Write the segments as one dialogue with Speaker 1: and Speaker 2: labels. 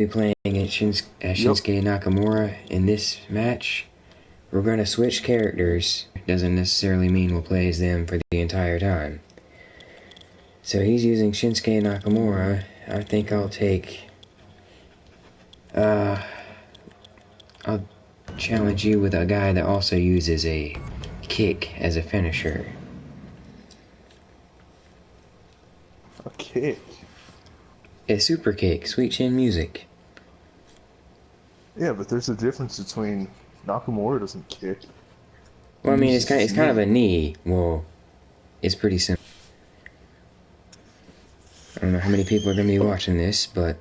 Speaker 1: Be playing against Shinsuke Nakamura in this match. We're going to switch characters. Doesn't necessarily mean we'll play as them for the entire time. So he's using Shinsuke Nakamura. I think I'll take... I'll challenge you with a guy that also uses a kick as a finisher.
Speaker 2: A kick?
Speaker 1: A super kick. Sweet chin music.
Speaker 2: Yeah, but there's a difference between Nakamura doesn't kick.
Speaker 1: Well, I mean, it's kind of a knee. Well, it's pretty simple. I don't know how many people are going to be watching this, but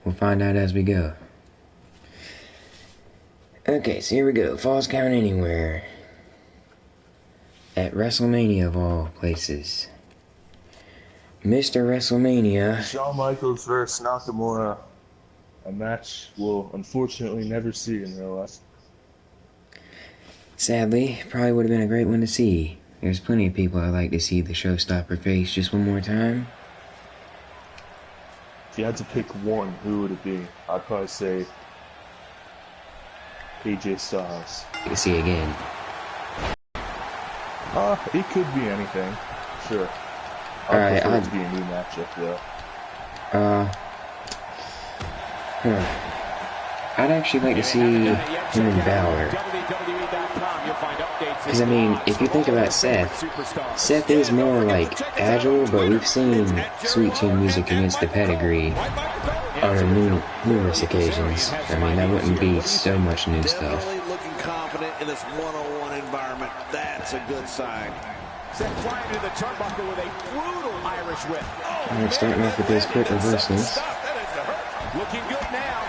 Speaker 1: we'll find out as we go. Okay, so here we go. Falls Count Anywhere. At WrestleMania of all places. Mr. WrestleMania.
Speaker 2: Shawn Michaels versus Nakamura. A match we'll unfortunately never see in real life.
Speaker 1: Sadly, probably would have been a great one to see. There's plenty of people I'd like to see the showstopper face just one more time.
Speaker 2: If you had to pick one, who would it be? I'd probably say AJ Styles.
Speaker 1: To see again.
Speaker 2: It could be anything. Sure.
Speaker 1: Alright,
Speaker 2: I'd prefer it to be a new matchup, though.
Speaker 1: I'd actually like to see him and Balor. Because, I mean, if you think about Seth is more, like, agile, but we've seen Sweet Chin music against the pedigree on numerous occasions. I mean, that wouldn't be so much new stuff.
Speaker 3: Looking confident in this one-on-one environment. That's a good sign. Seth flying to the turnbuckle with a brutal Irish whip.
Speaker 1: Alright, starting off with those quick reversals.
Speaker 3: Looking good now.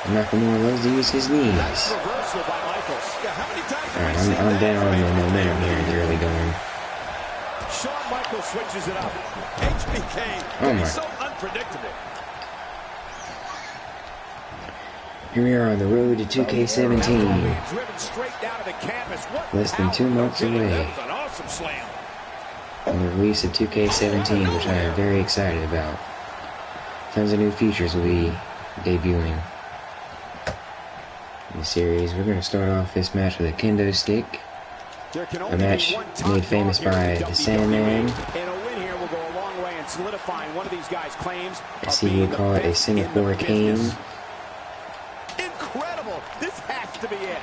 Speaker 1: Nakamura loves to use his knees. Alright, I'm down on the momentum here in the early going.
Speaker 3: Shawn Michaels switches it up. HBK is so unpredictable.
Speaker 1: Here we are on the road to 2K17. Less than 2 months away from the release of 2K17, which I am very excited about. Tons of new features will be debuting in the series. We're going to start off this match with a kendo stick. A match made famous by the Sandman. As he would call it, a Singapore cane.
Speaker 3: Incredible! This has to be it.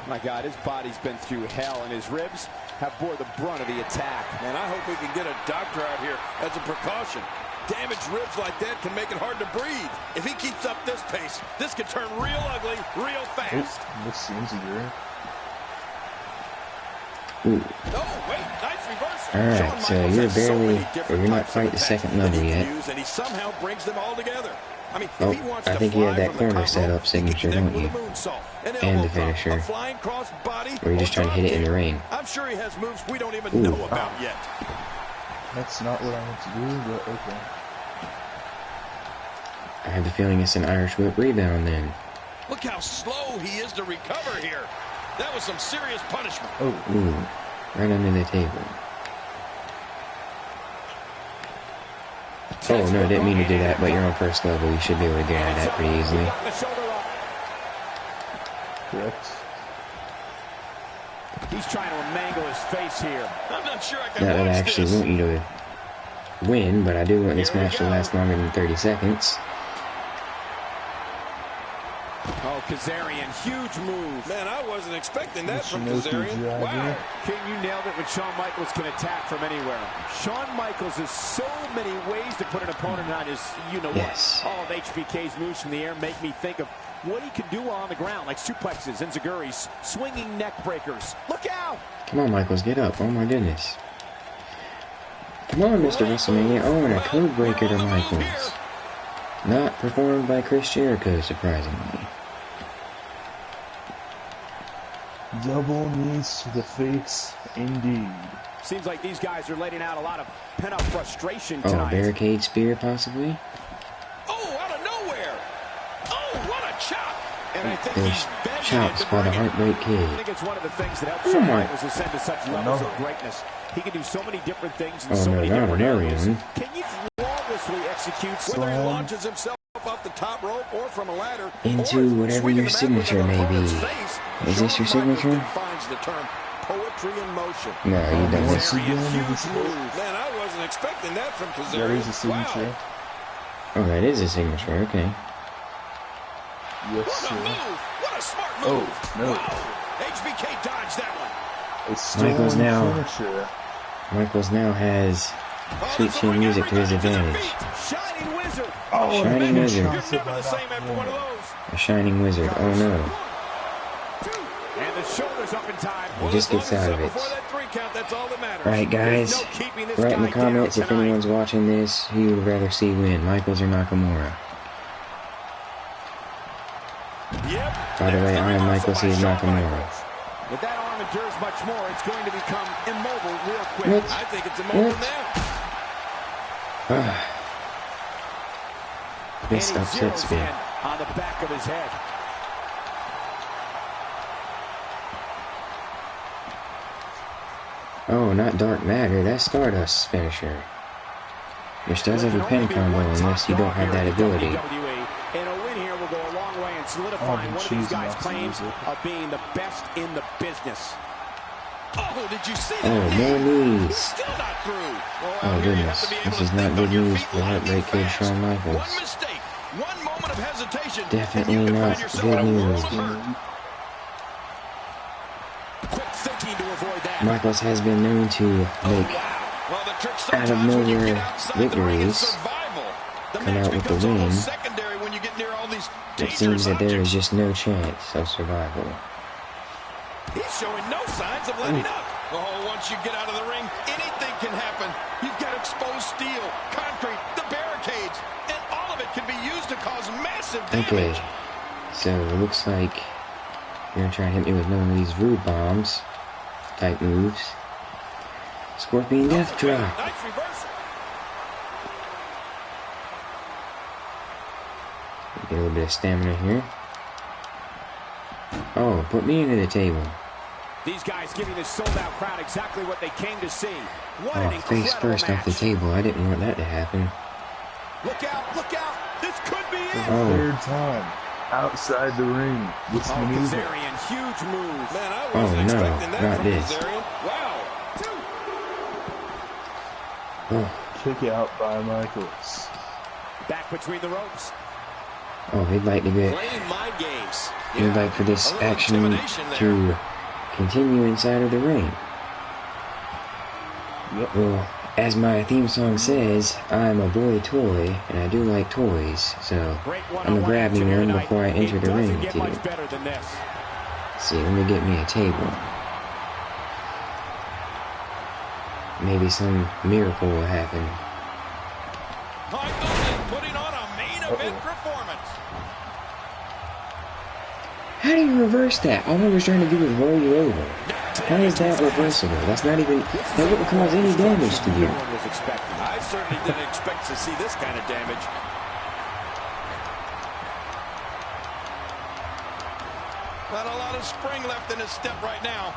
Speaker 3: My God, his body's been through hell, and his ribs have bore the brunt of the attack.
Speaker 4: Man, I hope we can get a doctor out here as a precaution. Damaged ribs like that can make it hard to breathe. If he keeps up this pace, this could turn real ugly real fast.
Speaker 2: This seems weird.
Speaker 1: Ooh.
Speaker 4: Oh, wait, nice reversal.
Speaker 1: Alright, so you're barely, or you're not quite the second level yet.
Speaker 4: And he somehow brings them all together. I mean,
Speaker 1: oh, I think you have that corner setup signature, don't you? And the finisher. Or you're just trying to hit it in the ring.
Speaker 4: I'm sure he has moves we don't even know about yet.
Speaker 2: That's not what I want to do, but okay.
Speaker 1: I have the feeling it's an Irish whip rebound then.
Speaker 4: Look how slow he is to recover here. That was some serious punishment.
Speaker 1: Oh, ooh, right under the table. Oh, no, I didn't mean to do that, but you're on first level. You should be able to get out of that pretty easily.
Speaker 2: Correct.
Speaker 3: He's trying to mangle his face here.
Speaker 4: I'm not sure I can
Speaker 1: Not that I actually
Speaker 4: this.
Speaker 1: want you to win, but I do want this match to last longer than 30 seconds.
Speaker 3: Oh, Kazarian, huge move.
Speaker 4: Man, I wasn't expecting that from Kazarian. Wow.
Speaker 3: King, you nailed it when Shawn Michaels can attack from anywhere. Shawn Michaels has so many ways to put an opponent on his,
Speaker 1: yes.
Speaker 3: All of HBK's moves from the air make me think of what he can do while on the ground, like suplexes, enziguris, swinging neck breakers. Look out!
Speaker 1: Come on, Michaels, get up. Oh, my goodness. Come on, Mr. WrestleMania. Oh, and a code breaker to Michaels. Not performed by Chris Jericho, surprisingly.
Speaker 2: Double knees to the face, indeed.
Speaker 3: Seems like these guys are letting out a lot of pent-up frustration tonight.
Speaker 1: Oh, barricade spear, possibly?
Speaker 4: Oh, out of nowhere! Oh, what a chop!
Speaker 1: those chops by the Heartbreak Kid.
Speaker 3: I think it's one of the things that helps
Speaker 1: Oh
Speaker 3: some
Speaker 1: my.
Speaker 3: rivals ascend to such levels of greatness. He can do so many different things in
Speaker 1: Oh
Speaker 3: so
Speaker 1: no,
Speaker 3: many
Speaker 1: not
Speaker 3: different
Speaker 1: another
Speaker 3: areas.
Speaker 1: one.
Speaker 3: Can you flawlessly execute
Speaker 4: Whether he launches himself off the top rope or from a ladder,
Speaker 1: Into whatever your signature may be. Is this your signature?
Speaker 4: Defines the term poetry in motion.
Speaker 1: No, you don't.
Speaker 2: Once again,
Speaker 4: Huge move. Man, I wasn't expecting that from Kazarian.
Speaker 2: That is a signature.
Speaker 4: Wow.
Speaker 1: Oh, that is a signature. Okay.
Speaker 2: Yes,
Speaker 4: What a
Speaker 2: sir.
Speaker 4: move! What a smart
Speaker 2: Oh,
Speaker 4: move!
Speaker 2: no.
Speaker 4: Wow. HBK dodged that one.
Speaker 2: It's still
Speaker 1: Michaels
Speaker 2: one
Speaker 1: now.
Speaker 2: finisher.
Speaker 1: Michaels now has Sweet Chin Music to his advantage.
Speaker 3: Shining Wizard.
Speaker 2: Oh,
Speaker 1: Shining Wizard.
Speaker 4: You're never the same after one of those.
Speaker 1: A Shining Wizard. Oh no.
Speaker 3: And the shoulders up in time.
Speaker 1: He just gets out of it.
Speaker 4: Before that 3 count, that's all that matters.
Speaker 1: Alright guys,
Speaker 3: There's no keeping this
Speaker 1: write in the
Speaker 3: guy
Speaker 1: comments
Speaker 3: down
Speaker 1: if
Speaker 3: tonight.
Speaker 1: anyone's watching this who you would rather see win, Michaels or Nakamura.
Speaker 4: Yep.
Speaker 1: By the way, I am Michaels, he is Nakamura.
Speaker 3: If that arm endures much more, it's going to become immobile real quick.
Speaker 1: What?
Speaker 4: I think it's a moment
Speaker 1: What?
Speaker 4: now.
Speaker 1: This
Speaker 3: And he
Speaker 1: upsets
Speaker 3: zeroes
Speaker 1: me.
Speaker 3: in on the back of his head.
Speaker 1: Oh, not Dark Matter, that's Stardust's finisher. Which does have a pin combo unless you don't have that ability.
Speaker 3: And a win here will go a long way in solidifying one of these guys' claims of being the best in the business.
Speaker 4: Oh, did you see that?
Speaker 1: Oh, more knees.
Speaker 4: Still not through. Well,
Speaker 1: Oh
Speaker 4: out here you
Speaker 1: goodness,
Speaker 4: have to be able
Speaker 1: this
Speaker 4: to
Speaker 1: is
Speaker 4: think
Speaker 1: not
Speaker 4: on
Speaker 1: good
Speaker 4: your
Speaker 1: news
Speaker 4: feet
Speaker 1: for
Speaker 4: lightning
Speaker 1: Heartbreak Kid
Speaker 4: fast.
Speaker 1: Shawn Michaels.
Speaker 4: One mistake, one moment of hesitation,
Speaker 1: Definitely
Speaker 4: and you can
Speaker 1: not
Speaker 4: find yourself
Speaker 1: good
Speaker 4: in a world
Speaker 1: news.
Speaker 4: of hurt. Quick thinking to avoid that.
Speaker 1: Michaels has been known to make
Speaker 4: Well, the trick
Speaker 1: out of
Speaker 4: sometimes when you
Speaker 1: nowhere
Speaker 4: get outside the ring is
Speaker 1: victories
Speaker 4: survival. The
Speaker 1: come
Speaker 4: match
Speaker 1: out with the
Speaker 4: becomes
Speaker 1: win.
Speaker 4: almost secondary when you get near all these
Speaker 1: It
Speaker 4: dangerous
Speaker 1: seems that there is
Speaker 4: objects.
Speaker 1: just no chance of survival.
Speaker 4: He's showing no signs of letting up. Oh, once you get out of the ring, anything can happen. You've got exposed steel, concrete, the barricades, and all of it can be used to cause massive damage.
Speaker 1: Okay, so it looks like you're gonna try and hit me with one of these rude bombs type moves. Scorpion Death Drop.
Speaker 4: Nice reversal.
Speaker 1: Get a little bit of stamina here. Oh, put me into the table.
Speaker 3: These guys giving this sold-out crowd exactly what they came to see. What an
Speaker 1: Oh,
Speaker 3: incredible
Speaker 1: face first
Speaker 3: match.
Speaker 1: off the table. I didn't want that to happen.
Speaker 3: Look out, look out. This could be it.
Speaker 1: Oh,
Speaker 2: Third time. Outside the ring. This
Speaker 3: Oh,
Speaker 2: maneuver.
Speaker 3: Kazarian, huge move.
Speaker 4: Man, I
Speaker 1: Oh,
Speaker 4: wasn't
Speaker 1: no,
Speaker 4: expecting that
Speaker 1: not
Speaker 4: from
Speaker 1: this.
Speaker 4: Kazarian. Wow.
Speaker 1: oh,
Speaker 2: Kick out by Michaels.
Speaker 3: Back between the ropes.
Speaker 1: oh, he'd like to get.
Speaker 4: Playing mind games.
Speaker 1: He'd like for this
Speaker 4: a little
Speaker 1: action
Speaker 4: intimidation there.
Speaker 1: to continue inside of the ring.
Speaker 2: Yep.
Speaker 1: Well, as my theme song says, I'm a boy toy, and I do like toys, so
Speaker 3: Great
Speaker 1: I'm gonna grab me
Speaker 3: action here
Speaker 1: one
Speaker 3: tonight.
Speaker 1: before I enter
Speaker 3: It
Speaker 1: the ring
Speaker 3: doesn't
Speaker 1: with
Speaker 3: get
Speaker 1: you.
Speaker 3: much better than this.
Speaker 1: Let's see, let me get me a table. Maybe some miracle will happen.
Speaker 4: Michaels is putting on a main event performance.
Speaker 1: How do you reverse that? All I was trying to do was roll you over. How is that reversible? That's not even, that wouldn't cause any damage to you.
Speaker 3: No one was expecting.
Speaker 4: I certainly didn't expect to see this kind of damage. Not a lot of spring left in his step right now.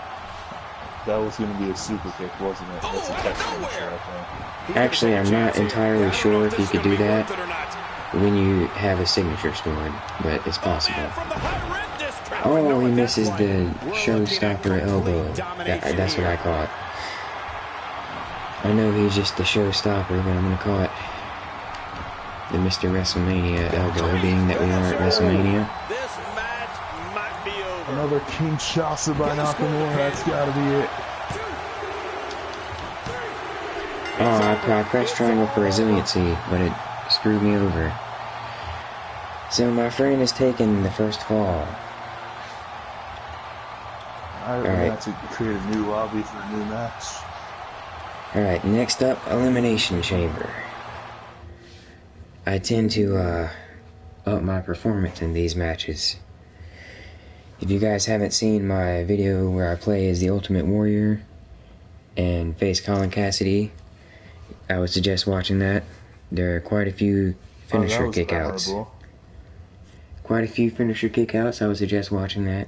Speaker 2: That was going to be a super kick, wasn't it?
Speaker 4: Oh,
Speaker 2: That's a
Speaker 4: out of
Speaker 2: catch
Speaker 4: nowhere.
Speaker 2: finisher, I think.
Speaker 1: Actually, I'm not entirely sure if you could do that
Speaker 4: Worth it or not.
Speaker 1: when you have a signature stored, but it's possible.
Speaker 4: Man from the high rim district.
Speaker 1: Oh, he misses the showstopper elbow. That's what I caught. I know he's just the showstopper, but I'm gonna call it the Mr. WrestleMania elbow, being that we are at WrestleMania.
Speaker 4: This match might be over.
Speaker 2: Another Kinshasa by Nakamura. That's got to be it.
Speaker 1: Oh, I pressed triangle for resiliency, but it screwed me over. So my friend has taken the first fall.
Speaker 2: We're going to have to create a new lobby for a new match.
Speaker 1: Alright, next up, Elimination Chamber. I tend to up my performance in these matches. If you guys haven't seen my video where I play as the Ultimate Warrior and face Colin Cassidy, I would suggest watching that. There are quite a few finisher
Speaker 2: that was
Speaker 1: kickouts.
Speaker 2: memorable.
Speaker 1: quite a few finisher kickouts. I would suggest watching that.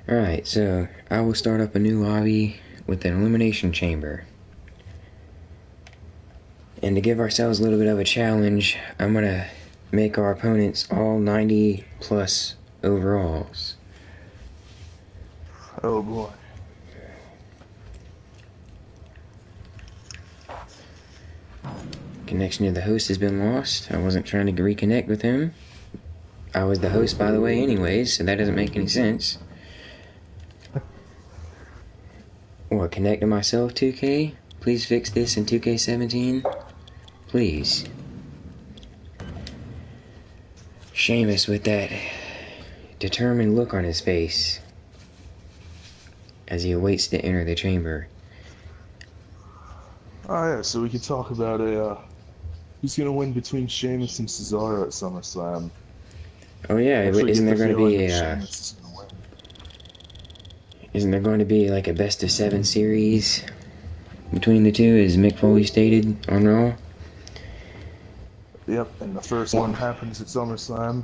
Speaker 1: Alright, so I will start up a new lobby with an elimination chamber. And to give ourselves a little bit of a challenge, I'm going to make our opponents all 90 plus overalls.
Speaker 2: Oh boy.
Speaker 1: Connection to the host has been lost. I wasn't trying to reconnect with him. I was the host, by the way, anyways, so that doesn't make any sense. What, connect to myself, 2K? Please fix this in 2K17. Please. Sheamus with that determined look on his face as he awaits to enter the chamber.
Speaker 2: Oh yeah, so we can talk about who's gonna win between Sheamus and Cesaro at SummerSlam.
Speaker 1: Oh yeah, isn't there going to be like a best of 7 series between the two, as Mick Foley stated on Raw?
Speaker 2: Yep, and the first one happens at SummerSlam.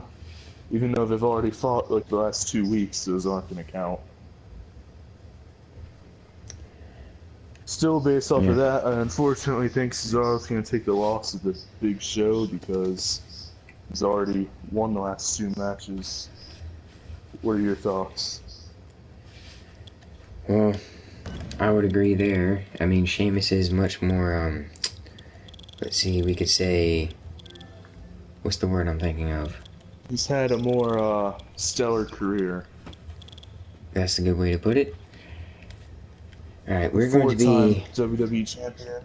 Speaker 2: Even though they've already fought like the last 2 weeks, those aren't gonna count. Still, based off of that, I unfortunately think Cesaro's gonna take the loss of this big show because he's already won the last 2 matches. What are your thoughts?
Speaker 1: Well, I would agree there. I mean, Sheamus is much more, let's see, we could say, what's the word I'm thinking of?
Speaker 2: He's had a more, stellar career.
Speaker 1: That's a good way to put it. Alright, we're going to be...
Speaker 2: WWE champion.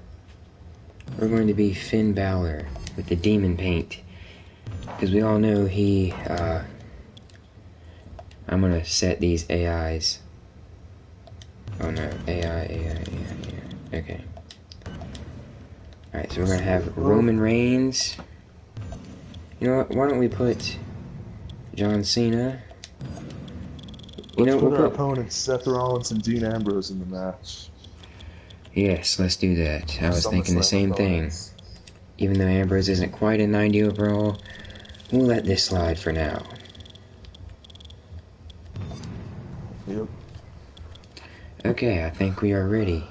Speaker 1: We're going to be Finn Balor with the demon paint. Because we all know he, I'm gonna set these AIs. Oh no, AI. Okay. Alright, so we're gonna have Roman Reigns. You know what, why don't we put John Cena?
Speaker 2: Let's put our opponents Seth Rollins and Dean Ambrose in the match.
Speaker 1: Yes, let's do that. I was thinking the same thing. Even though Ambrose isn't quite a 90 overall, we'll let this slide for now.
Speaker 2: Yep.
Speaker 1: Okay, I think we are ready.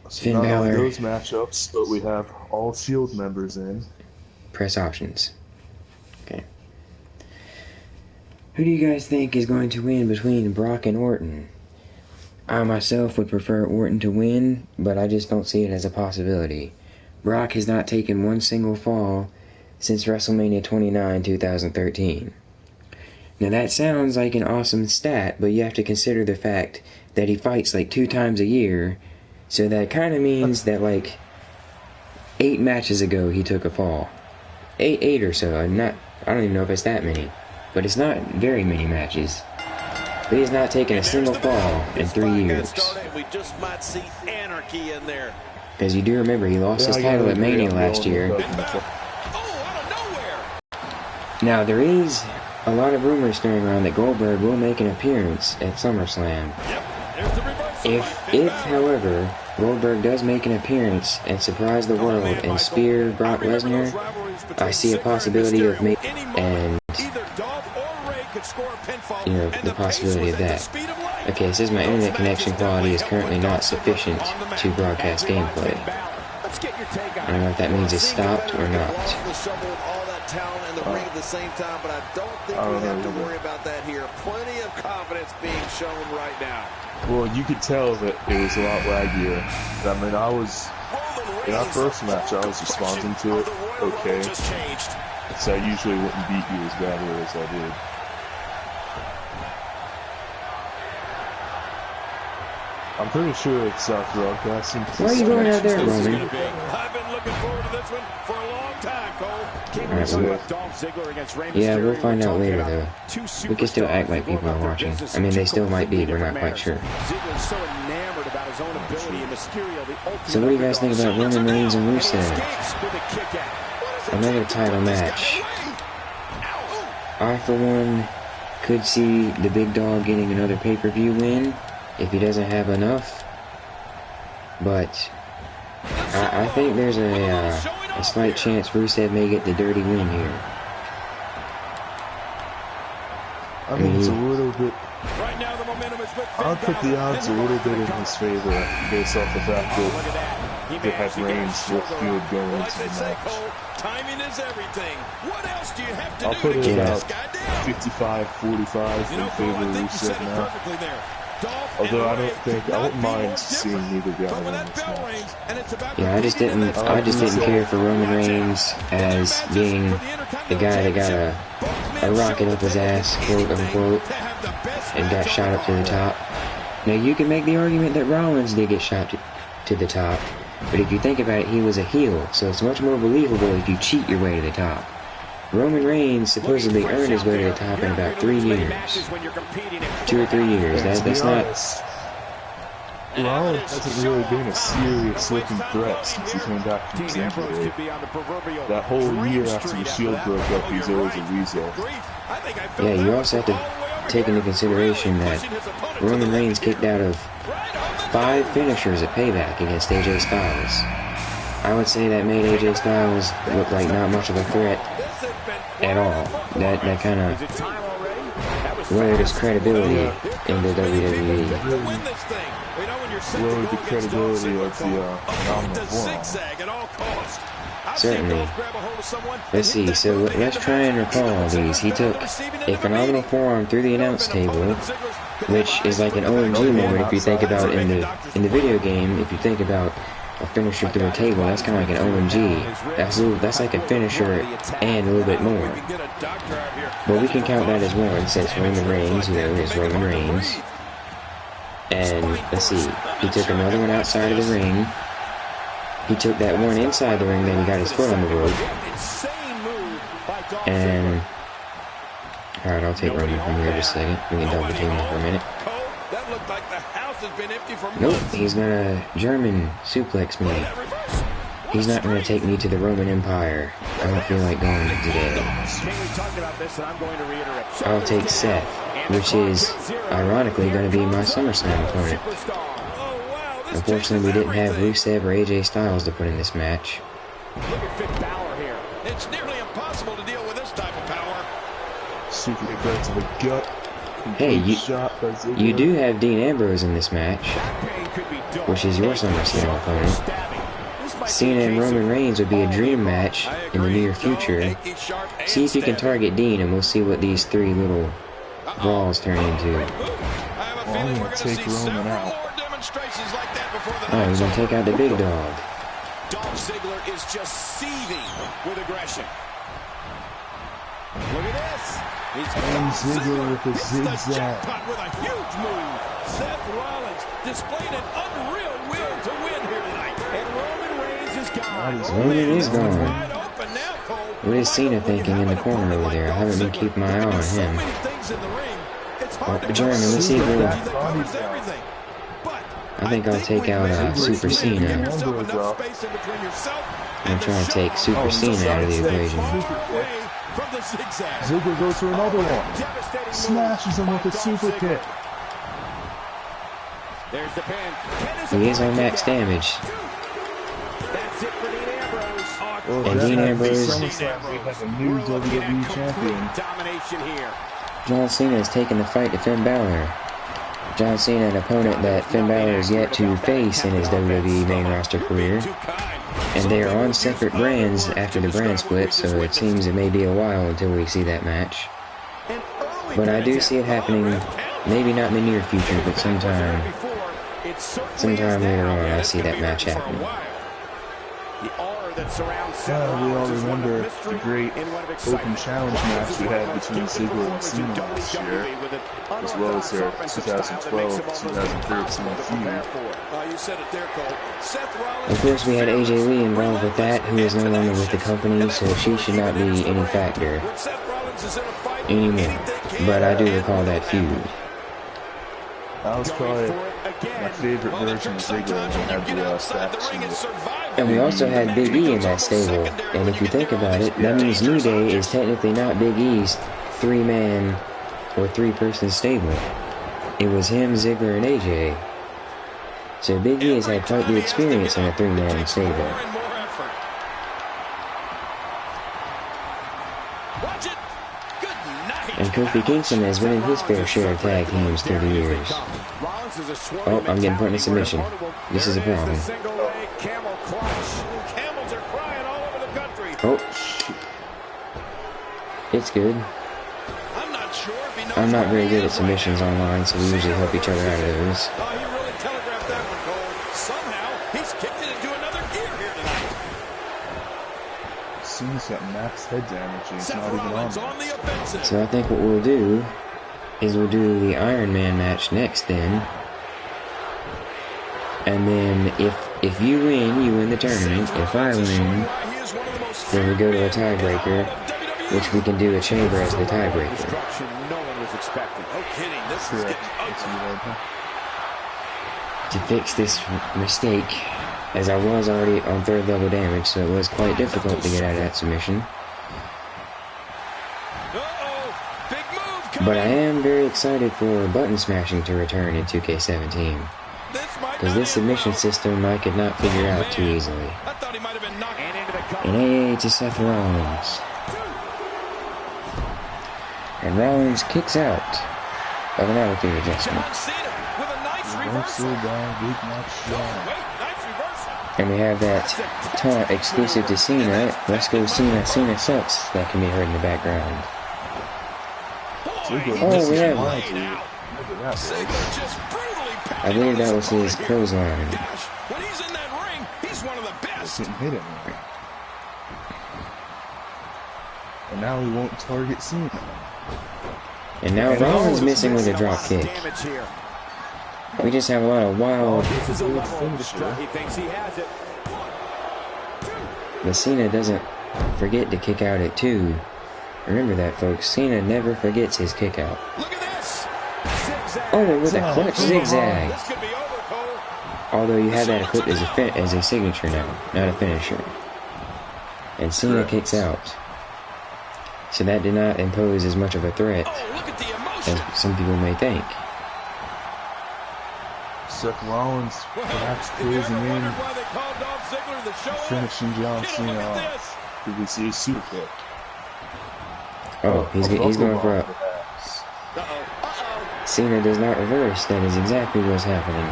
Speaker 2: So
Speaker 1: Finn
Speaker 2: not
Speaker 1: Balor.
Speaker 2: only those matchups, but we have all Shield members in.
Speaker 1: Press options. Okay. Who do you guys think is going to win between Brock and Orton? I myself would prefer Orton to win, but I just don't see it as a possibility. Brock has not taken one single fall since WrestleMania 29, 2013. Now that sounds like an awesome stat, but you have to consider the fact that he fights like 2 times a year, so that kind of means that like 8 matches ago he took a fall. 8 or so. I don't even know if it's that many, but it's not very many matches. But he's not taken a single fall in 3 years.
Speaker 3: We just might see anarchy in there.
Speaker 1: Because you do remember he lost his title at Mania last year. Now there is a lot of rumors stirring around that Goldberg will make an appearance at SummerSlam. If however, Goldberg does make an appearance and surprise the world and spear Brock Lesnar, I see a possibility of making and the possibility of that. Okay, it says my internet connection quality is currently not sufficient to broadcast gameplay. I don't know if that means it's stopped or not.
Speaker 3: Talent in the ring at the same time, but I don't think we have to worry about that here. Plenty of confidence being shown right now.
Speaker 2: Well, you could tell that it was a lot laggier. I mean, in our first match, I was responding to it okay. So I usually wouldn't beat you as badly as I did. I'm pretty sure it's broadcasting.
Speaker 1: Why are you going out there, Roman?
Speaker 3: I've been looking forward to this one for a long time, Cole.
Speaker 1: Yeah, we'll find out later, though. We can still act like people are watching. I mean, they still might be, we're not quite sure. So what do you guys think about Roman Reigns and Rusev? Another title match. I, for one, could see the big dog getting another pay-per-view win if he doesn't have enough. But I think there's a a slight chance Rusev may get the dirty win here.
Speaker 2: I mean, it's a little bit. I'll put the odds a little bit in his favor based off the fact that they have Reigns look good going into the match. I'll put it about 55-45 in favor of Rusev now. Although I don't mind seeing neither guy win this match.
Speaker 1: Yeah, I just didn't care for Roman Reigns as being the guy that got a rocket up his ass, quote unquote, and got shot up to the top. Now you can make the argument that Rollins did get shot to the top, but if you think about it, he was a heel, so it's much more believable if you cheat your way to the top. Roman Reigns supposedly earned his way to the top in about 3 years. 2 or 3 years. That's not.
Speaker 2: Rollins hasn't really been a serious-looking threat since he came back from his injury. That whole year after the Shield broke up, he's always a weasel.
Speaker 1: Yeah, you also have to take into consideration that Roman Reigns kicked out of 5 finishers at Payback against AJ Styles. I would say that made AJ Styles look like not much of a threat at all. That kind of lowered his credibility in the WWE.
Speaker 2: Lowered the credibility of the phenomenal forearm.
Speaker 1: Certainly. Let's see, so let's try and recall these. He took a phenomenal forearm through the announce table, which is like an OMG moment if you think about in the video game. If you think about a finisher through a table, that's kind of like an OMG. That's like a finisher and a little bit more. But we can count that as one since Roman Reigns, is Roman Reigns. And let's see, he took another one outside of the ring. He took that one inside the ring, then he got his foot on the rope. And alright, I'll take Roman from here just a second. We can double team him for a minute. Nope, he's gonna German suplex me. He's not gonna take me to the Roman Empire. I don't feel like going today. I'll take Seth, which is ironically gonna be my SummerSlam opponent. Unfortunately, we didn't have Rusev or AJ Styles to put in this match.
Speaker 4: It's nearly impossible to deal with this type of power.
Speaker 2: Super kick right to the gut.
Speaker 1: Hey, you do have Dean Ambrose in this match, which is your SummerSlam opponent. Cena and Roman Reigns would be a dream match in the near future. See if you can target Dean, and we'll see what these 3 little brawls turn into.
Speaker 2: I'm gonna take Roman out.
Speaker 1: Oh, he's gonna take out the big dog.
Speaker 3: Dolph Ziggler is just seething with aggression. Look at this.
Speaker 2: And Ziggler with a zigzag.
Speaker 3: With a huge move. Seth Rollins displayed an unreal will to win here tonight. And Roman Reigns is gone.
Speaker 1: Roman is gone. What is Cena thinking in the corner over there? I haven't been keeping my eye on him. Oh, German, let's see if we'll... I think I'll take out Super Cena. I'm trying to take Super Cena out of the equation.
Speaker 2: Ziggler goes for another one. Smashes him with a super kick.
Speaker 1: He is on max damage. And Dean Ambrose.
Speaker 2: We have a new WWE champion.
Speaker 1: John Cena has taken the fight to Finn Balor. John Cena, an opponent that Finn Balor has yet to face in his WWE main roster career. And they are on separate brands after the brand split, so it seems it may be a while until we see that match. But I do see it happening, maybe not in the near future, but sometime later on I see that match happening.
Speaker 2: We all remember the great open challenge match we had between Ziggler and Cena last year, as well as their 2012-2013 feud.
Speaker 1: Of course, we had AJ Lee involved with that, who is no longer with the company, so she should not be any factor anymore. But I do recall that feud.
Speaker 2: That was probably my favorite version of Ziggler when he had the staff single.
Speaker 1: And we also had Big E in that stable. And if you think about it, that means New Day is technically not Big E's 3-man or 3-person stable. It was him, Ziggler, and AJ. So Big E has had quite the experience in a 3-man stable. And Kofi Kingston has winning his fair share of tag teams through the years. Oh, I'm getting put in a submission. This is a problem. Oh. It's good. I'm not very good at submissions online, so we usually help each other out of those.
Speaker 4: He really telegraphed that one, Cole. Somehow, he's kicked it into another gear here tonight.
Speaker 2: Cena's got max head damage and he's not even on
Speaker 4: the offensive.
Speaker 1: So I think what we'll do is we'll do the Iron Man match next then. And then if you win the tournament. If I win, then we go to a tiebreaker, which we can do a chamber as the tiebreaker.
Speaker 4: No kidding, this is getting ugly.
Speaker 1: To fix this mistake, as I was already on 3rd level damage, so it was quite difficult to get out of that submission.
Speaker 4: Big move.
Speaker 1: But I am very excited for button smashing to return in 2K17. Because this submission system I could not figure out too easily.
Speaker 4: I thought he might have been knocked
Speaker 1: And AA to Seth Rollins. And Rollins kicks out of an altitude adjustment. And we have that taunt exclusive to Cena, Let's Go Cena, Cena Sucks, that can be heard in the background. Oh, we have... I believe that was his clothesline.
Speaker 4: When he's in that ring, he's one of the best.
Speaker 2: Didn't hit him. And now he won't target Cena.
Speaker 1: And now Rollins missing with a drop kick. We just have a lot of wild... But Cena doesn't forget to kick out at 2. Remember that, folks. Cena never forgets his kick out.
Speaker 4: Look at this.
Speaker 1: Oh, with a clutch zigzag. Although you have that equipped as a signature now, not a finisher. And Cena kicks out. So that did not impose as much of a threat as some people may think.
Speaker 2: Seth Rollins perhaps closing in, finishing John Cena off. Did we see a super kick?
Speaker 1: Oh, he's going for a... Cena does not reverse. That is exactly what's happening.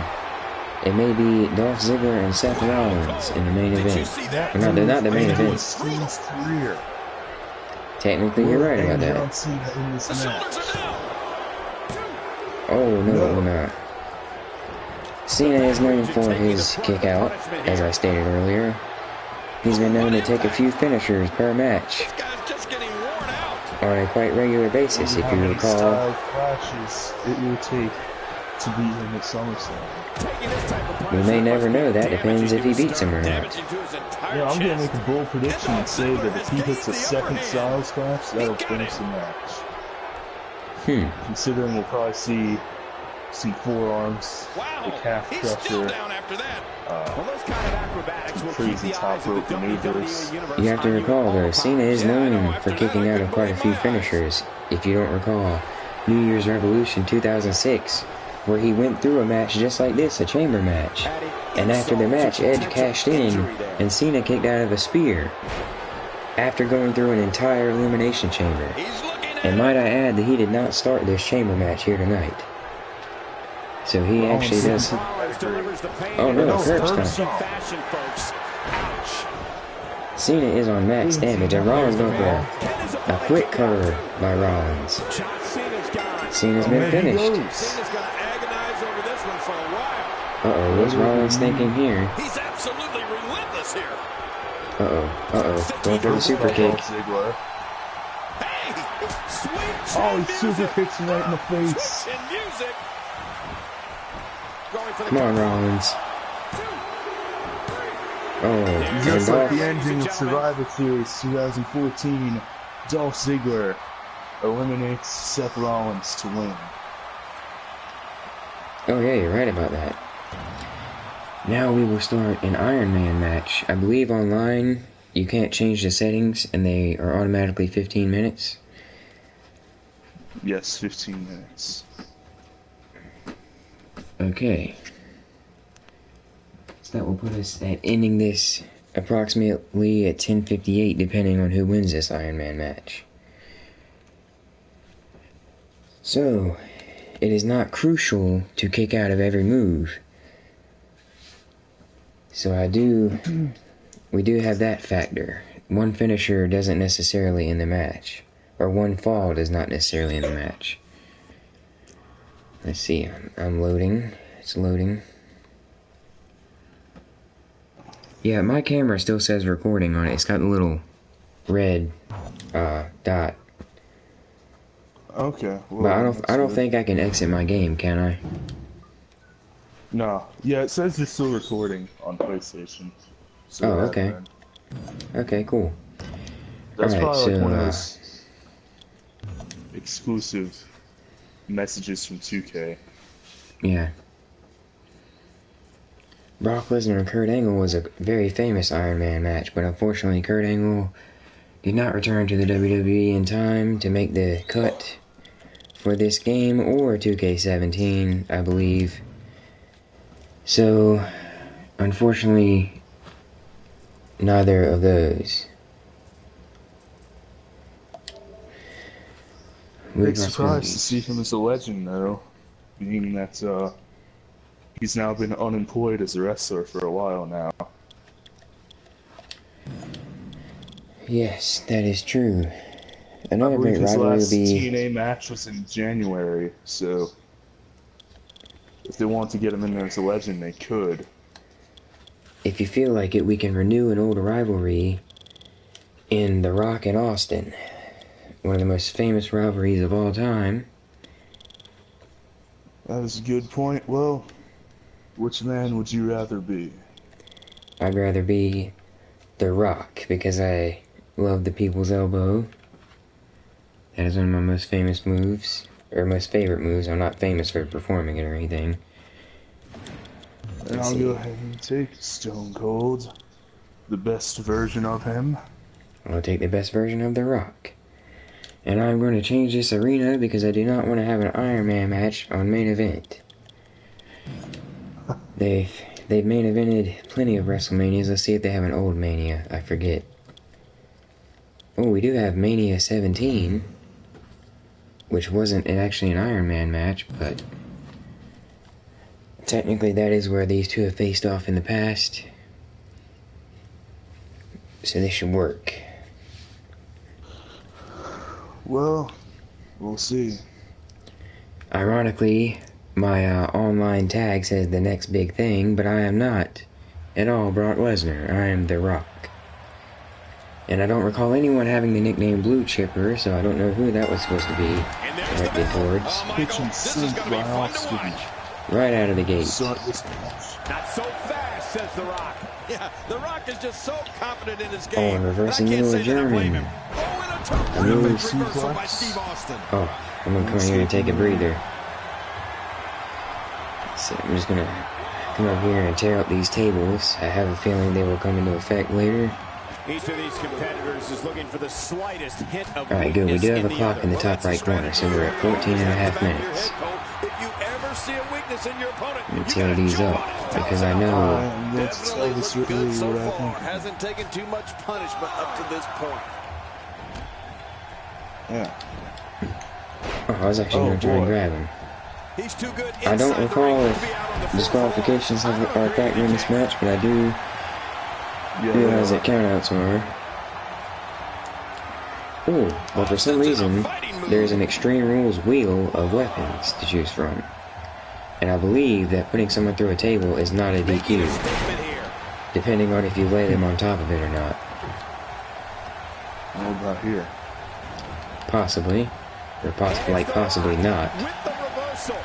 Speaker 1: It may be Dolph Ziggler and Seth Rollins in the main event. No, they're not the main event. Technically, you're right about that. Oh, no, we're not. Cena is known for his kick out, as I stated earlier. He's been known to take a few finishers per match on a quite regular basis, if you recall.
Speaker 2: It will take to beat him at SummerSlam.
Speaker 1: We may never know. That depends if he beats him or not.
Speaker 2: Yeah, I'm gonna make a bold prediction and say that if he hits a second Styles Clash, that'll finish the match. Considering we'll probably see some forearms, the calf crusher, crazy top rope maneuvers.
Speaker 1: You have to recall though, Cena is known for kicking out of quite a few finishers. If you don't recall, New Year's Revolution 2006, where he went through a match just like this, a chamber match. And after the match, Edge cashed in, and Cena kicked out of a spear after going through an entire elimination chamber. And might I add that he did not start this chamber match here tonight. So he actually does... Oh no, curb stomp. Cena is on max damage, and Rollins going for a quick cover by Rollins. Cena's been finished. Uh-oh, what's Rollins thinking here?
Speaker 4: He's absolutely relentless here.
Speaker 1: Uh-oh, going for the super kick.
Speaker 2: Oh, he super kicks him right in the face.
Speaker 1: Come on, Rollins. Oh,
Speaker 2: just like the ending of Survivor Series 2014, Dolph Ziggler eliminates Seth Rollins to win.
Speaker 1: Oh yeah, you're right about that. Now we will start an Iron Man match. I believe online you can't change the settings and they are automatically 15 minutes.
Speaker 2: Yes, 15 minutes.
Speaker 1: Okay. So that will put us at ending this approximately at 10:58, depending on who wins this Iron Man match. So, it is not crucial to kick out of every move. So we do have that factor. One finisher doesn't necessarily end the match. Or one fall does not necessarily end the match. Let's see, I'm loading. It's loading. Yeah, my camera still says recording on it. It's got a little red dot.
Speaker 2: Okay. Well,
Speaker 1: But I don't think I can exit my game, can I?
Speaker 2: No. Yeah, it says you're still recording on PlayStation. So
Speaker 1: Oh, okay. Okay, cool.
Speaker 2: That's
Speaker 1: Alright,
Speaker 2: probably like
Speaker 1: so,
Speaker 2: one of those exclusive messages from 2K.
Speaker 1: yeah. Brock Lesnar and Kurt Angle was a very famous Iron Man match, but unfortunately Kurt Angle did not return to the WWE in time to make the cut for this game or 2K17, I believe. So, unfortunately, neither of those.
Speaker 2: Big surprised to see him as a legend, though, being that he's now been unemployed as a wrestler for a while now.
Speaker 1: Yes, that is true.
Speaker 2: I
Speaker 1: Another
Speaker 2: believe
Speaker 1: great
Speaker 2: his
Speaker 1: rivalry
Speaker 2: last
Speaker 1: will be...
Speaker 2: TNA match was in January, so if they want to get him in there as a legend, they could.
Speaker 1: If you feel like it, we can renew an old rivalry in The Rock and Austin. One of the most famous rivalries of all time.
Speaker 2: That is a good point. Well, which man would you rather be?
Speaker 1: I'd rather be The Rock, because I love the People's Elbow. That is one of my most famous moves, or most favorite moves. I'm not famous for performing it or anything.
Speaker 2: And I'll go ahead and take Stone Cold, the best version of him.
Speaker 1: I'll take the best version of The Rock. And I'm going to change this arena because I do not want to have an Iron Man match on main event. They've main evented plenty of WrestleManias. Let's see if they have an old Mania. I forget. Oh, we do have Mania 17, which wasn't actually an Iron Man match, but technically that is where these two have faced off in the past. So they should work.
Speaker 2: Well, we'll see.
Speaker 1: Ironically, my online tag says the next big thing, but I am not at all Brock Lesnar. I am The Rock. And I don't recall anyone having the nickname Blue Chipper, so I don't know who that was supposed to be directed towards.
Speaker 2: Kitchen sink by Austin.
Speaker 1: Right out of the gate.
Speaker 2: Start this match.
Speaker 3: Not so fast, says The Rock.
Speaker 4: Yeah, The Rock is just so confident in his
Speaker 1: Oh,
Speaker 4: game.
Speaker 1: and reversing
Speaker 4: I can't
Speaker 1: into a
Speaker 4: say that I blame
Speaker 1: German.
Speaker 4: him. Oh, and a terrific
Speaker 1: Move.
Speaker 4: reversal by Steve Austin.
Speaker 1: Oh, I'm gonna come in here and take a breather. So I'm just gonna come over here and tear up these tables. I have a feeling they will come into effect later.
Speaker 3: Each of these competitors is looking for the slightest hint of
Speaker 1: Alright, good. We do have a
Speaker 3: the
Speaker 1: clock
Speaker 3: other.
Speaker 1: in the top right corner, so we're at 14 and a half minutes.
Speaker 3: If you ever see a weakness in your opponent,
Speaker 1: Let me
Speaker 3: you
Speaker 1: tear
Speaker 3: gotta
Speaker 1: these
Speaker 3: jump
Speaker 1: up,
Speaker 3: on it. Tell
Speaker 1: because
Speaker 3: us
Speaker 1: I
Speaker 3: how
Speaker 1: know...
Speaker 2: I'm going to tell
Speaker 3: Definitely
Speaker 2: this
Speaker 3: looked
Speaker 2: really
Speaker 3: good so
Speaker 2: what I
Speaker 3: far.
Speaker 2: think.
Speaker 3: Hasn't taken too much punishment up to this point.
Speaker 2: Yeah.
Speaker 1: Oh, I was actually gonna try and grab him.
Speaker 3: He's too good
Speaker 1: I don't
Speaker 3: inside the
Speaker 1: recall
Speaker 3: ring
Speaker 1: if
Speaker 3: to be out on the floor.
Speaker 1: disqualifications are a factor in this match, but I do realize that countouts are. Ooh, but for some reason, there's an Extreme Rules wheel of weapons to choose from. And I believe that putting someone through a table is not a
Speaker 3: Making a
Speaker 1: DQ,
Speaker 3: statement here.
Speaker 1: depending on if you lay them on top of it or not.
Speaker 2: What about here?
Speaker 1: Possibly. Or possibly not.
Speaker 3: With the reversal.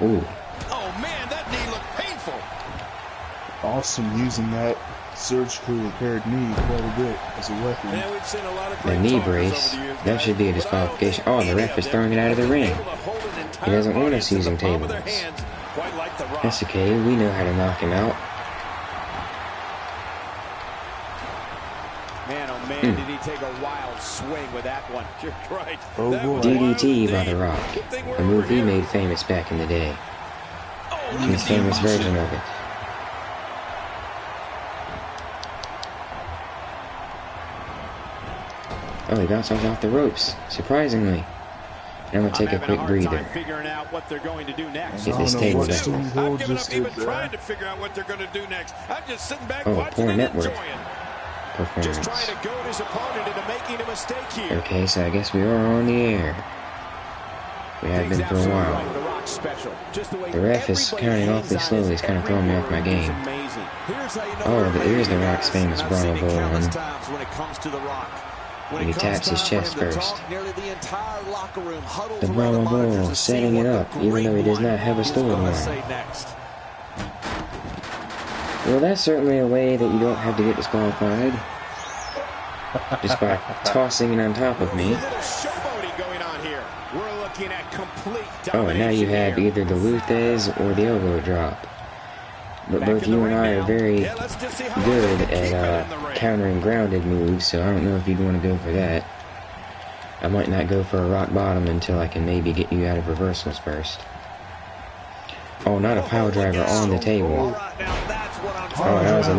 Speaker 1: Ooh.
Speaker 4: Oh, man, that knee looked painful.
Speaker 2: Austin using that surgically repaired knee quite a bit as a weapon.
Speaker 3: Yeah, we've seen a lot of
Speaker 1: The
Speaker 3: great
Speaker 1: knee
Speaker 3: talkers
Speaker 1: brace,
Speaker 3: over the years,
Speaker 1: that
Speaker 3: guys,
Speaker 1: should be a
Speaker 3: but I don't
Speaker 1: disqualification.
Speaker 3: think
Speaker 1: Oh, the ref
Speaker 3: any
Speaker 1: is
Speaker 3: of
Speaker 1: throwing it out of the
Speaker 3: them
Speaker 1: ring.
Speaker 3: able to hold an entire
Speaker 1: He doesn't want us
Speaker 3: audience in the
Speaker 1: using
Speaker 3: palm of their
Speaker 1: tables.
Speaker 3: hands, quite like The Rock.
Speaker 1: That's okay, we know how to knock him out.
Speaker 3: Man, oh man, did he take a wild swing with that one. You're right.
Speaker 2: Oh,
Speaker 3: That
Speaker 2: boy.
Speaker 3: was wild
Speaker 1: DDT by
Speaker 3: indeed.
Speaker 1: The Rock,
Speaker 3: Good thing we're
Speaker 1: a move
Speaker 3: over
Speaker 1: he
Speaker 3: here.
Speaker 1: made famous back in the day.
Speaker 3: Oh,
Speaker 1: His famous version of it. Oh, he bounced off the ropes, surprisingly. And I'm going to take a quick breather.
Speaker 3: Figuring out what they're going to do next.
Speaker 1: Get this table back.
Speaker 4: I've given up even trying to figure out what they're going to do next. I'm just sitting back watching
Speaker 1: poor
Speaker 4: and
Speaker 1: network
Speaker 4: enjoying.
Speaker 1: performance.
Speaker 3: Just trying to goad his opponent into making a mistake here.
Speaker 1: Okay, so I guess we are on the air. We have been for a while. The ref is counting awfully slowly. It's kind of throwing me off my game. Oh, here's The Rock's famous Brahma Bull run. He taps his chest first. The Brahma Bull setting it up, even though he does not have a storyline. Well, that's certainly a way that you don't have to get disqualified. Just by tossing it on top of me. Oh, and now you have either the Luthez or the elbow drop. But both you and I are very good at countering grounded moves, so I don't know if you'd want to go for that. I might not go for a rock bottom until I can maybe get you out of reversals first. Oh, not a pile driver on the table. Oh, that was a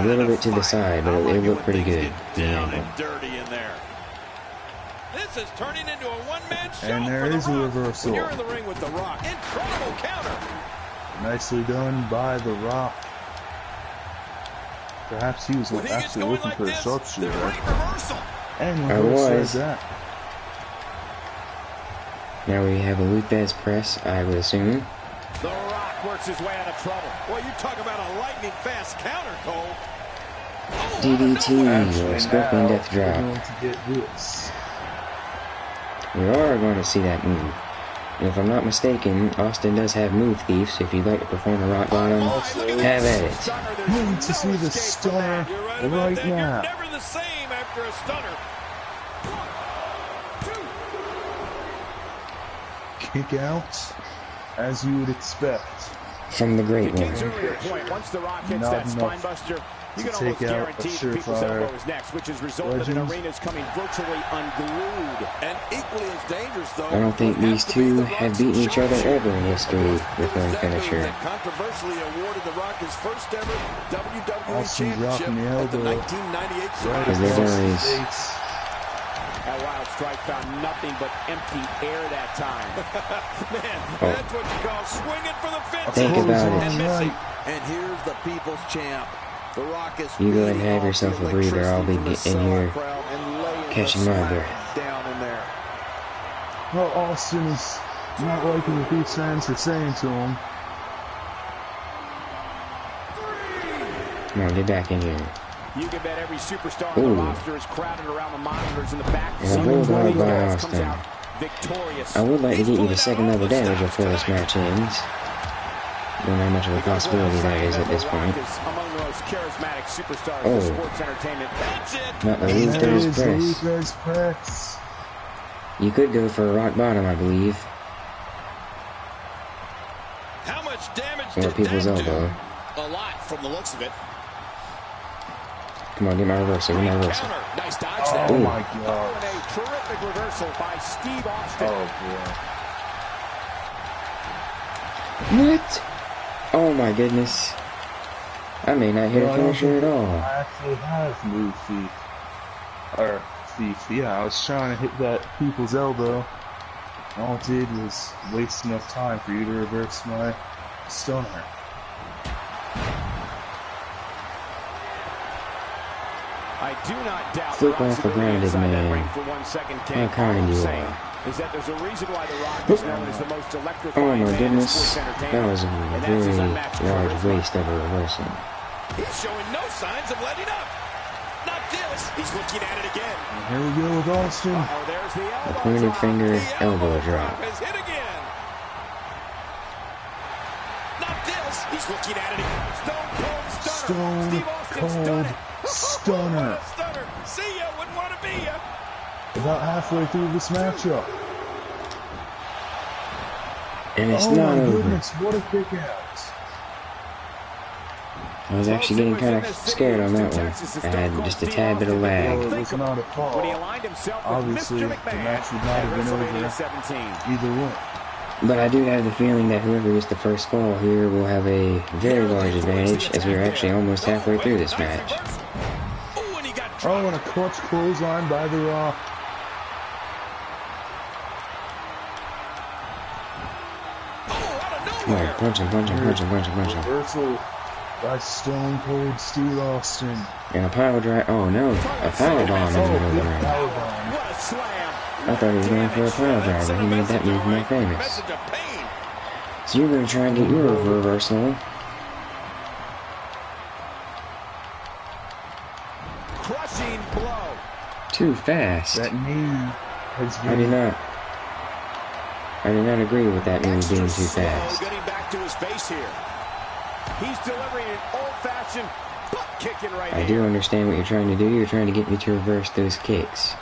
Speaker 1: little bit to the side, but it looked pretty good.
Speaker 4: This is turning into a one-man show.
Speaker 2: And there is a reversal.
Speaker 4: You're in the ring with The Rock. Incredible counter.
Speaker 2: Nicely done by The Rock. Perhaps he was actually looking for a sharpshooter. And reverse that.
Speaker 1: Now we have a Luthez press, I would assume.
Speaker 3: The Rock works his way out of trouble. Well, you talk about a lightning fast counter, Cole.
Speaker 1: DDT, or Scorpion Death Drop.
Speaker 2: Going to get this.
Speaker 1: We are going to see that move. And if I'm not mistaken, Austin does have Move Thief, so if you'd like to perform a rock bottom, have at it.
Speaker 2: Need to see the stunner right now.
Speaker 4: You're never the same after a stunner.
Speaker 2: Kick out, as you would expect.
Speaker 1: From the Great One.
Speaker 3: Once The Rock hits that spine buster, you can almost guarantee that people's elbow is next, which has resulted in arenas coming virtually unglued.
Speaker 4: And equally as dangerous, though.
Speaker 1: I don't think these two have beaten each other ever in history with one finisher.
Speaker 4: Controversially awarded The Rock his first ever WWE
Speaker 2: Austin
Speaker 4: Championship
Speaker 2: dropping the
Speaker 4: at the
Speaker 2: elbow
Speaker 4: 1998
Speaker 1: Because there's always...
Speaker 3: That wild strike found nothing but empty air that time.
Speaker 4: Man, that's what you call swinging for the fence.
Speaker 1: Think about it.
Speaker 4: And missing. And here's the People's Champ. The Rock is
Speaker 1: You go ahead and have yourself a breather. I'll be in here catching my breath.
Speaker 4: Down in there.
Speaker 2: Well, Austin is not liking what these fans are saying to him.
Speaker 1: Come on, get back in here.
Speaker 3: You can bet every superstar on the roster is crowded around the monitors in the back.
Speaker 1: And a bulldog by Austin. I would like to get you the second level damage before this match ends. Don't know how much of a possibility that is at this point. Oh, not the Luthez press. You could go for a rock bottom, I believe.
Speaker 4: How much damage
Speaker 1: Or people's elbow.
Speaker 4: A lot from the looks of it.
Speaker 1: Come on, get my reversal, get my reversal.
Speaker 3: Nice dodge there.
Speaker 2: Oh my god.
Speaker 3: And a terrific reversal by Steve Austin.
Speaker 2: Oh boy.
Speaker 1: What? Oh my goodness. I may not hit a finisher at all.
Speaker 2: I actually have Move Thief. Or Thief, yeah, I was trying to hit that people's elbow. All it did was waste enough time for you to reverse my stunner.
Speaker 3: I do not doubt
Speaker 1: Flip off the grounded man. How kind you are.
Speaker 3: Is that there's a reason why The Rock is known as the most electrifying
Speaker 1: Oh my
Speaker 3: man in
Speaker 1: goodness.
Speaker 3: sports
Speaker 1: That
Speaker 3: entertainment.
Speaker 1: was a very large waste of a reversal.
Speaker 4: He's showing no signs of letting up. Not this. He's looking at it again.
Speaker 2: And here we go with Austin.
Speaker 3: Oh, there's the
Speaker 1: A
Speaker 3: elbow
Speaker 1: pointed
Speaker 3: drop.
Speaker 1: finger
Speaker 4: The
Speaker 1: elbow drop.
Speaker 4: has hit again. Not this. He's looking at it again. Stone Cold Stunner.
Speaker 2: Stone
Speaker 4: Steve Austin's done it.
Speaker 2: Cold Stunner.
Speaker 4: What a stunner. See ya. Wouldn't want to be ya.
Speaker 2: About halfway through this matchup.
Speaker 1: And it's
Speaker 2: Oh
Speaker 1: not
Speaker 2: my
Speaker 1: over.
Speaker 2: goodness, what a kick out.
Speaker 1: I was actually getting kind of scared on that one. I had just a tad bit of
Speaker 2: Well,
Speaker 1: lag.
Speaker 2: it was not a call.
Speaker 3: When he aligned himself with
Speaker 2: Obviously,
Speaker 3: Mr.
Speaker 2: the
Speaker 3: McMahon
Speaker 2: match would not
Speaker 3: at
Speaker 2: have been over
Speaker 3: WrestleMania 17.
Speaker 2: either way.
Speaker 1: But I do have the feeling that whoever gets the first fall here will have a very large advantage, as we are actually almost halfway through this match.
Speaker 4: Oh, and he got
Speaker 2: Oh, and a clutch clothesline by The Rock.
Speaker 1: Come on, punch him.
Speaker 2: Reversal by Stone Cold Steve Austin.
Speaker 1: And a pile drive. Oh no, a power bomb in the middle of the ring.
Speaker 3: What a slam.
Speaker 1: I thought he was going for a pile driver. He made that move more famous. So you're going to try and get your reversal.
Speaker 3: Crushing blow.
Speaker 1: Too fast.
Speaker 2: That knee has
Speaker 1: I did not agree with that move being too fast.
Speaker 3: Getting back to his base here. He's delivering an old-fashioned butt kicking right here.
Speaker 1: I do understand what you're trying to do. You're trying to get me to reverse those kicks.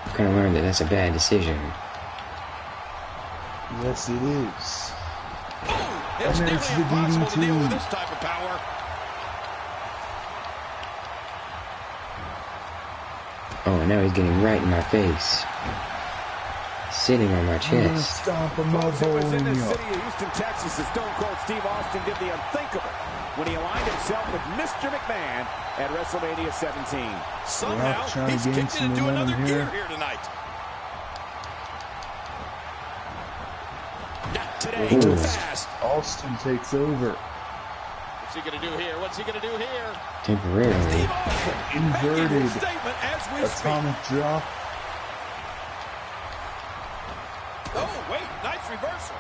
Speaker 1: I've kind of learned that that's a bad decision.
Speaker 2: Yes, it is.
Speaker 4: It's
Speaker 2: And there's
Speaker 4: nearly
Speaker 2: the
Speaker 4: impossible to deal with
Speaker 2: DDT.
Speaker 4: this type of power.
Speaker 1: Oh, and now he's getting right in my face. Sitting on my
Speaker 2: I'm gonna
Speaker 1: chest.
Speaker 2: stomp a
Speaker 3: It was
Speaker 2: mudhole
Speaker 3: in
Speaker 2: in
Speaker 3: the
Speaker 2: you.
Speaker 3: city of Houston, Texas, that Stone Cold Steve Austin did the unthinkable when he aligned himself with Mr. McMahon at WrestleMania 17.
Speaker 4: Somehow,
Speaker 2: trying to
Speaker 4: he's
Speaker 2: gain
Speaker 4: kicked
Speaker 2: some
Speaker 4: into another
Speaker 2: momentum
Speaker 4: gear
Speaker 2: here.
Speaker 4: here tonight.
Speaker 3: Not today,
Speaker 1: Ooh.
Speaker 3: too fast.
Speaker 2: Austin takes over.
Speaker 4: What's he going to do here? What's he going to do here?
Speaker 1: Temporarily.
Speaker 4: Steve Austin making
Speaker 2: Inverted
Speaker 4: his statement as we speak.
Speaker 2: atomic drop.
Speaker 4: Oh, wait, nice reversal.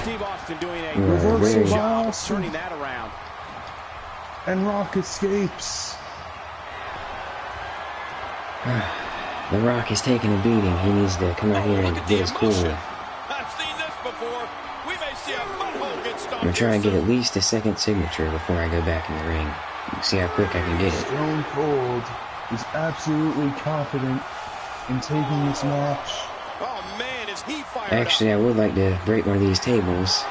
Speaker 3: Steve Austin doing a
Speaker 1: Reversal
Speaker 3: great
Speaker 1: by
Speaker 3: job of
Speaker 2: Austin.
Speaker 3: turning that around.
Speaker 2: And Rock escapes.
Speaker 1: The Rock is taking a beating. He needs to come out here and
Speaker 4: Look at
Speaker 1: get
Speaker 4: the
Speaker 1: his cool.
Speaker 4: emotion. I've seen this before. We may see a butthole get stomped.
Speaker 1: I'm going to try and get
Speaker 4: here
Speaker 1: at least a second signature before I go back in the ring. See how quick I can get it.
Speaker 2: Stone Cold is absolutely confident in taking this match.
Speaker 4: soon. Oh, man, is he fired
Speaker 1: Actually, I would like to break one of these tables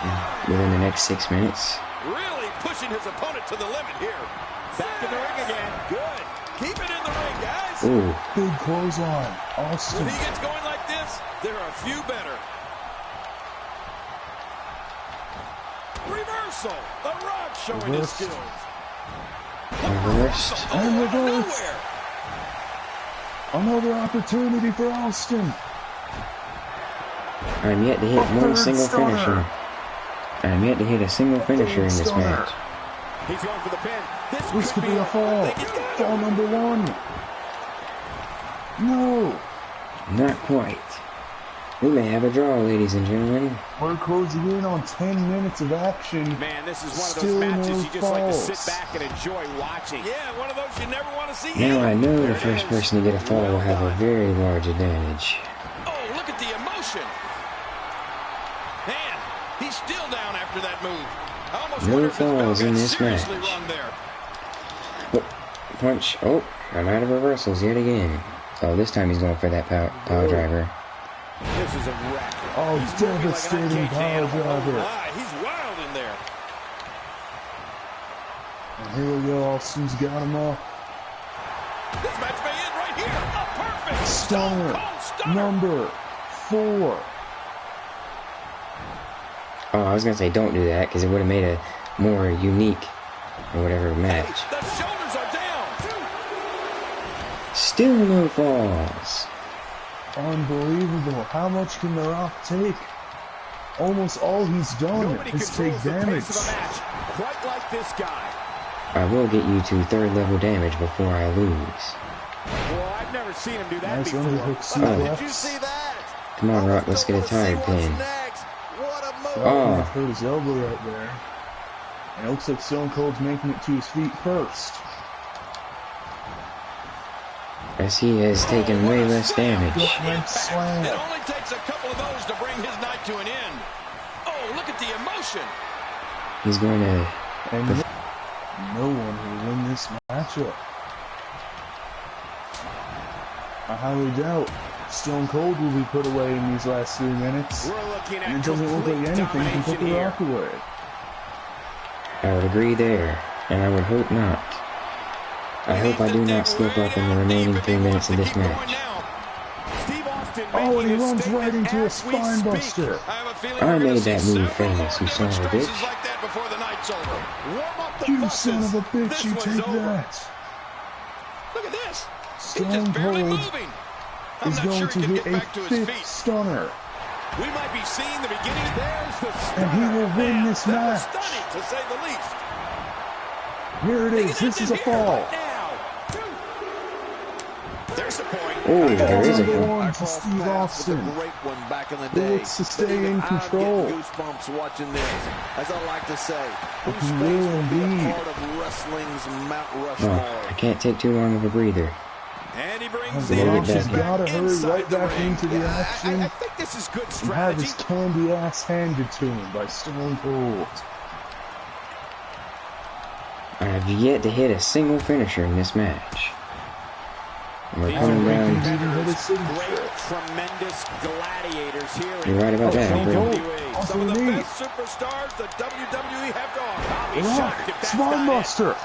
Speaker 1: within the next 6 minutes.
Speaker 4: up. Really pushing his opponent to the limit here.
Speaker 3: Back in the ring again. Good.
Speaker 4: Keep it in the ring, guys.
Speaker 1: Ooh,
Speaker 2: Big clothesline. Austin.
Speaker 4: When he gets going like this, there are a few better. Reversal. The Rock showing his
Speaker 2: Reversed.
Speaker 4: skills.
Speaker 1: reversed.
Speaker 2: And
Speaker 4: Out of
Speaker 2: reversed.
Speaker 4: nowhere.
Speaker 2: Another opportunity for Austin.
Speaker 1: I'm yet to hit one
Speaker 2: third
Speaker 1: single
Speaker 2: stunner.
Speaker 1: finisher. I'm yet to hit a single finisher in this
Speaker 2: stunner.
Speaker 1: match.
Speaker 3: He's going for the pin.
Speaker 2: This could be a fall.
Speaker 3: I think he's got it.
Speaker 2: Fall number one. No.
Speaker 1: Not quite. We may have a draw, ladies and gentlemen.
Speaker 2: We're closing in on 10 minutes of action.
Speaker 3: Man, this is one of those
Speaker 2: Still
Speaker 3: matches
Speaker 2: no
Speaker 3: you just like to sit
Speaker 2: falls.
Speaker 3: back and enjoy watching.
Speaker 4: Yeah, one of those you never want to see.
Speaker 1: Now I know
Speaker 4: There
Speaker 1: the
Speaker 4: it
Speaker 1: first
Speaker 4: is.
Speaker 1: person to get a fall will have a very large advantage.
Speaker 4: Oh, look at the emotion. Man, he's still down after that move. I almost
Speaker 1: No
Speaker 4: wonder if his bell
Speaker 1: falls in
Speaker 4: got
Speaker 1: this
Speaker 4: seriously
Speaker 1: match.
Speaker 4: run there.
Speaker 1: Oh, punch. Oh, I'm out of reversals yet again. Oh, this time he's going for that power driver.
Speaker 3: This is a wreck.
Speaker 2: Oh,
Speaker 3: He's moving like an
Speaker 2: devastating
Speaker 3: uncaged
Speaker 2: power
Speaker 3: animal.
Speaker 2: driver.
Speaker 4: My, he's wild in there.
Speaker 2: And here we go. Austin's got him up.
Speaker 4: This match may end right here. A perfect
Speaker 2: Stunner.
Speaker 4: Cold stunner.
Speaker 2: Number 4.
Speaker 1: Oh, I was going to say don't do that because it would have made a more unique or whatever match.
Speaker 4: The shoulders are down.
Speaker 1: Still no falls.
Speaker 2: Unbelievable. How much can The Rock take? Almost all he's done
Speaker 3: Nobody
Speaker 2: is take
Speaker 3: controls the
Speaker 2: damage.
Speaker 3: pace of a match quite like this guy.
Speaker 1: I will get you to third level damage before I lose.
Speaker 3: Well, I've never seen him do that
Speaker 2: Nice
Speaker 3: before.
Speaker 2: underhook
Speaker 3: Did you
Speaker 2: suplex.
Speaker 3: see that?
Speaker 1: Come on, Rock, let's get a tire pin.
Speaker 4: What a move.
Speaker 1: Oh.
Speaker 2: Rock hurt his elbow right there. And it looks like Stone Cold's making it to his feet first.
Speaker 1: As he has taken way less damage.
Speaker 2: Gut-wrench slam.
Speaker 4: It only takes a couple of those to bring his night to an end. Oh, look at the emotion.
Speaker 1: He's going to...
Speaker 2: And no one will win this matchup. I highly doubt Stone Cold will be put away in these last 3 minutes.
Speaker 3: We're looking at
Speaker 2: And it doesn't look like
Speaker 3: complete
Speaker 2: anything can put
Speaker 3: domination
Speaker 2: The
Speaker 3: here.
Speaker 2: Rock away.
Speaker 1: I would agree there, and I would hope not. I hope I do not slip up in the remaining 3 minutes of this match.
Speaker 3: Steve Austin
Speaker 2: Oh, and he
Speaker 3: making his
Speaker 2: runs right
Speaker 3: statement
Speaker 2: into a
Speaker 3: as we
Speaker 2: spine
Speaker 3: speak.
Speaker 2: buster.
Speaker 4: I have a feeling
Speaker 1: I
Speaker 4: we're gonna
Speaker 1: made
Speaker 4: see
Speaker 1: that move
Speaker 4: several
Speaker 1: famous, you
Speaker 4: more
Speaker 1: son of a
Speaker 4: demonstrations
Speaker 1: bitch.
Speaker 4: like that before the night's over.
Speaker 3: Warm up the
Speaker 2: You
Speaker 3: buses.
Speaker 2: son of a bitch,
Speaker 3: This
Speaker 2: you
Speaker 3: one's
Speaker 2: take
Speaker 3: over.
Speaker 2: that. Stone Cold is going to hit a fifth stunner.
Speaker 3: We might be seeing the beginning. There's the stunner.
Speaker 2: And he will win this match.
Speaker 3: Stunning, to say the least.
Speaker 2: Here it is. This is a fall.
Speaker 3: There's a point.
Speaker 1: Oh, there is a
Speaker 2: one to Steve Austin.
Speaker 3: Great one back in the
Speaker 2: He
Speaker 3: day.
Speaker 2: looks to stay in control.
Speaker 3: I'm getting goosebumps watching this. As I like to say,
Speaker 2: He
Speaker 3: who's
Speaker 2: will
Speaker 3: space will be a
Speaker 2: indeed.
Speaker 3: part of wrestling's Mount Rushmore.
Speaker 1: Oh, I can't take too long of a breather.
Speaker 3: And he brings
Speaker 2: The
Speaker 3: the
Speaker 2: Rock
Speaker 3: action
Speaker 2: has got to hurry
Speaker 3: inside
Speaker 2: right
Speaker 3: the
Speaker 2: back
Speaker 3: ring.
Speaker 2: into the
Speaker 3: Yeah,
Speaker 2: action
Speaker 3: I think this is good
Speaker 2: and have
Speaker 3: strategy.
Speaker 2: his candy ass handed to him by Stone Cold.
Speaker 1: I've yet to hit a single finisher in this match. And we're
Speaker 3: These
Speaker 1: coming
Speaker 3: are
Speaker 1: down.
Speaker 3: great, tremendous gladiators here.
Speaker 1: You're right about that,
Speaker 2: Stone
Speaker 1: bro.
Speaker 2: Cold.
Speaker 3: Some of the
Speaker 2: knee.
Speaker 3: best superstars the WWE have gone. I'll be
Speaker 2: The Rock,
Speaker 3: shocked if that's not it.
Speaker 2: Spinebuster.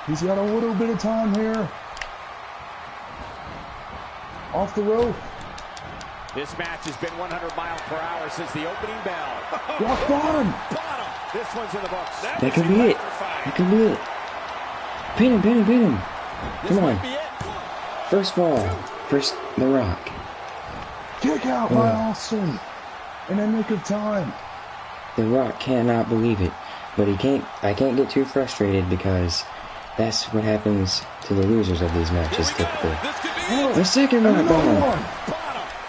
Speaker 2: He's got a little bit of time here. Off the rope.
Speaker 3: This match has been 100 miles per hour since the opening bell.
Speaker 2: Rock bottom.
Speaker 3: Bottom. This one's in the books.
Speaker 1: That could be it. That could be it. Pin him, pin him, pin him. Come on. First fall. First, The Rock.
Speaker 2: Kick out by Austin. In the nick of time.
Speaker 1: The Rock cannot believe it. But I can't get too frustrated because that's what happens to the losers of these matches typically. The second Rock bottom.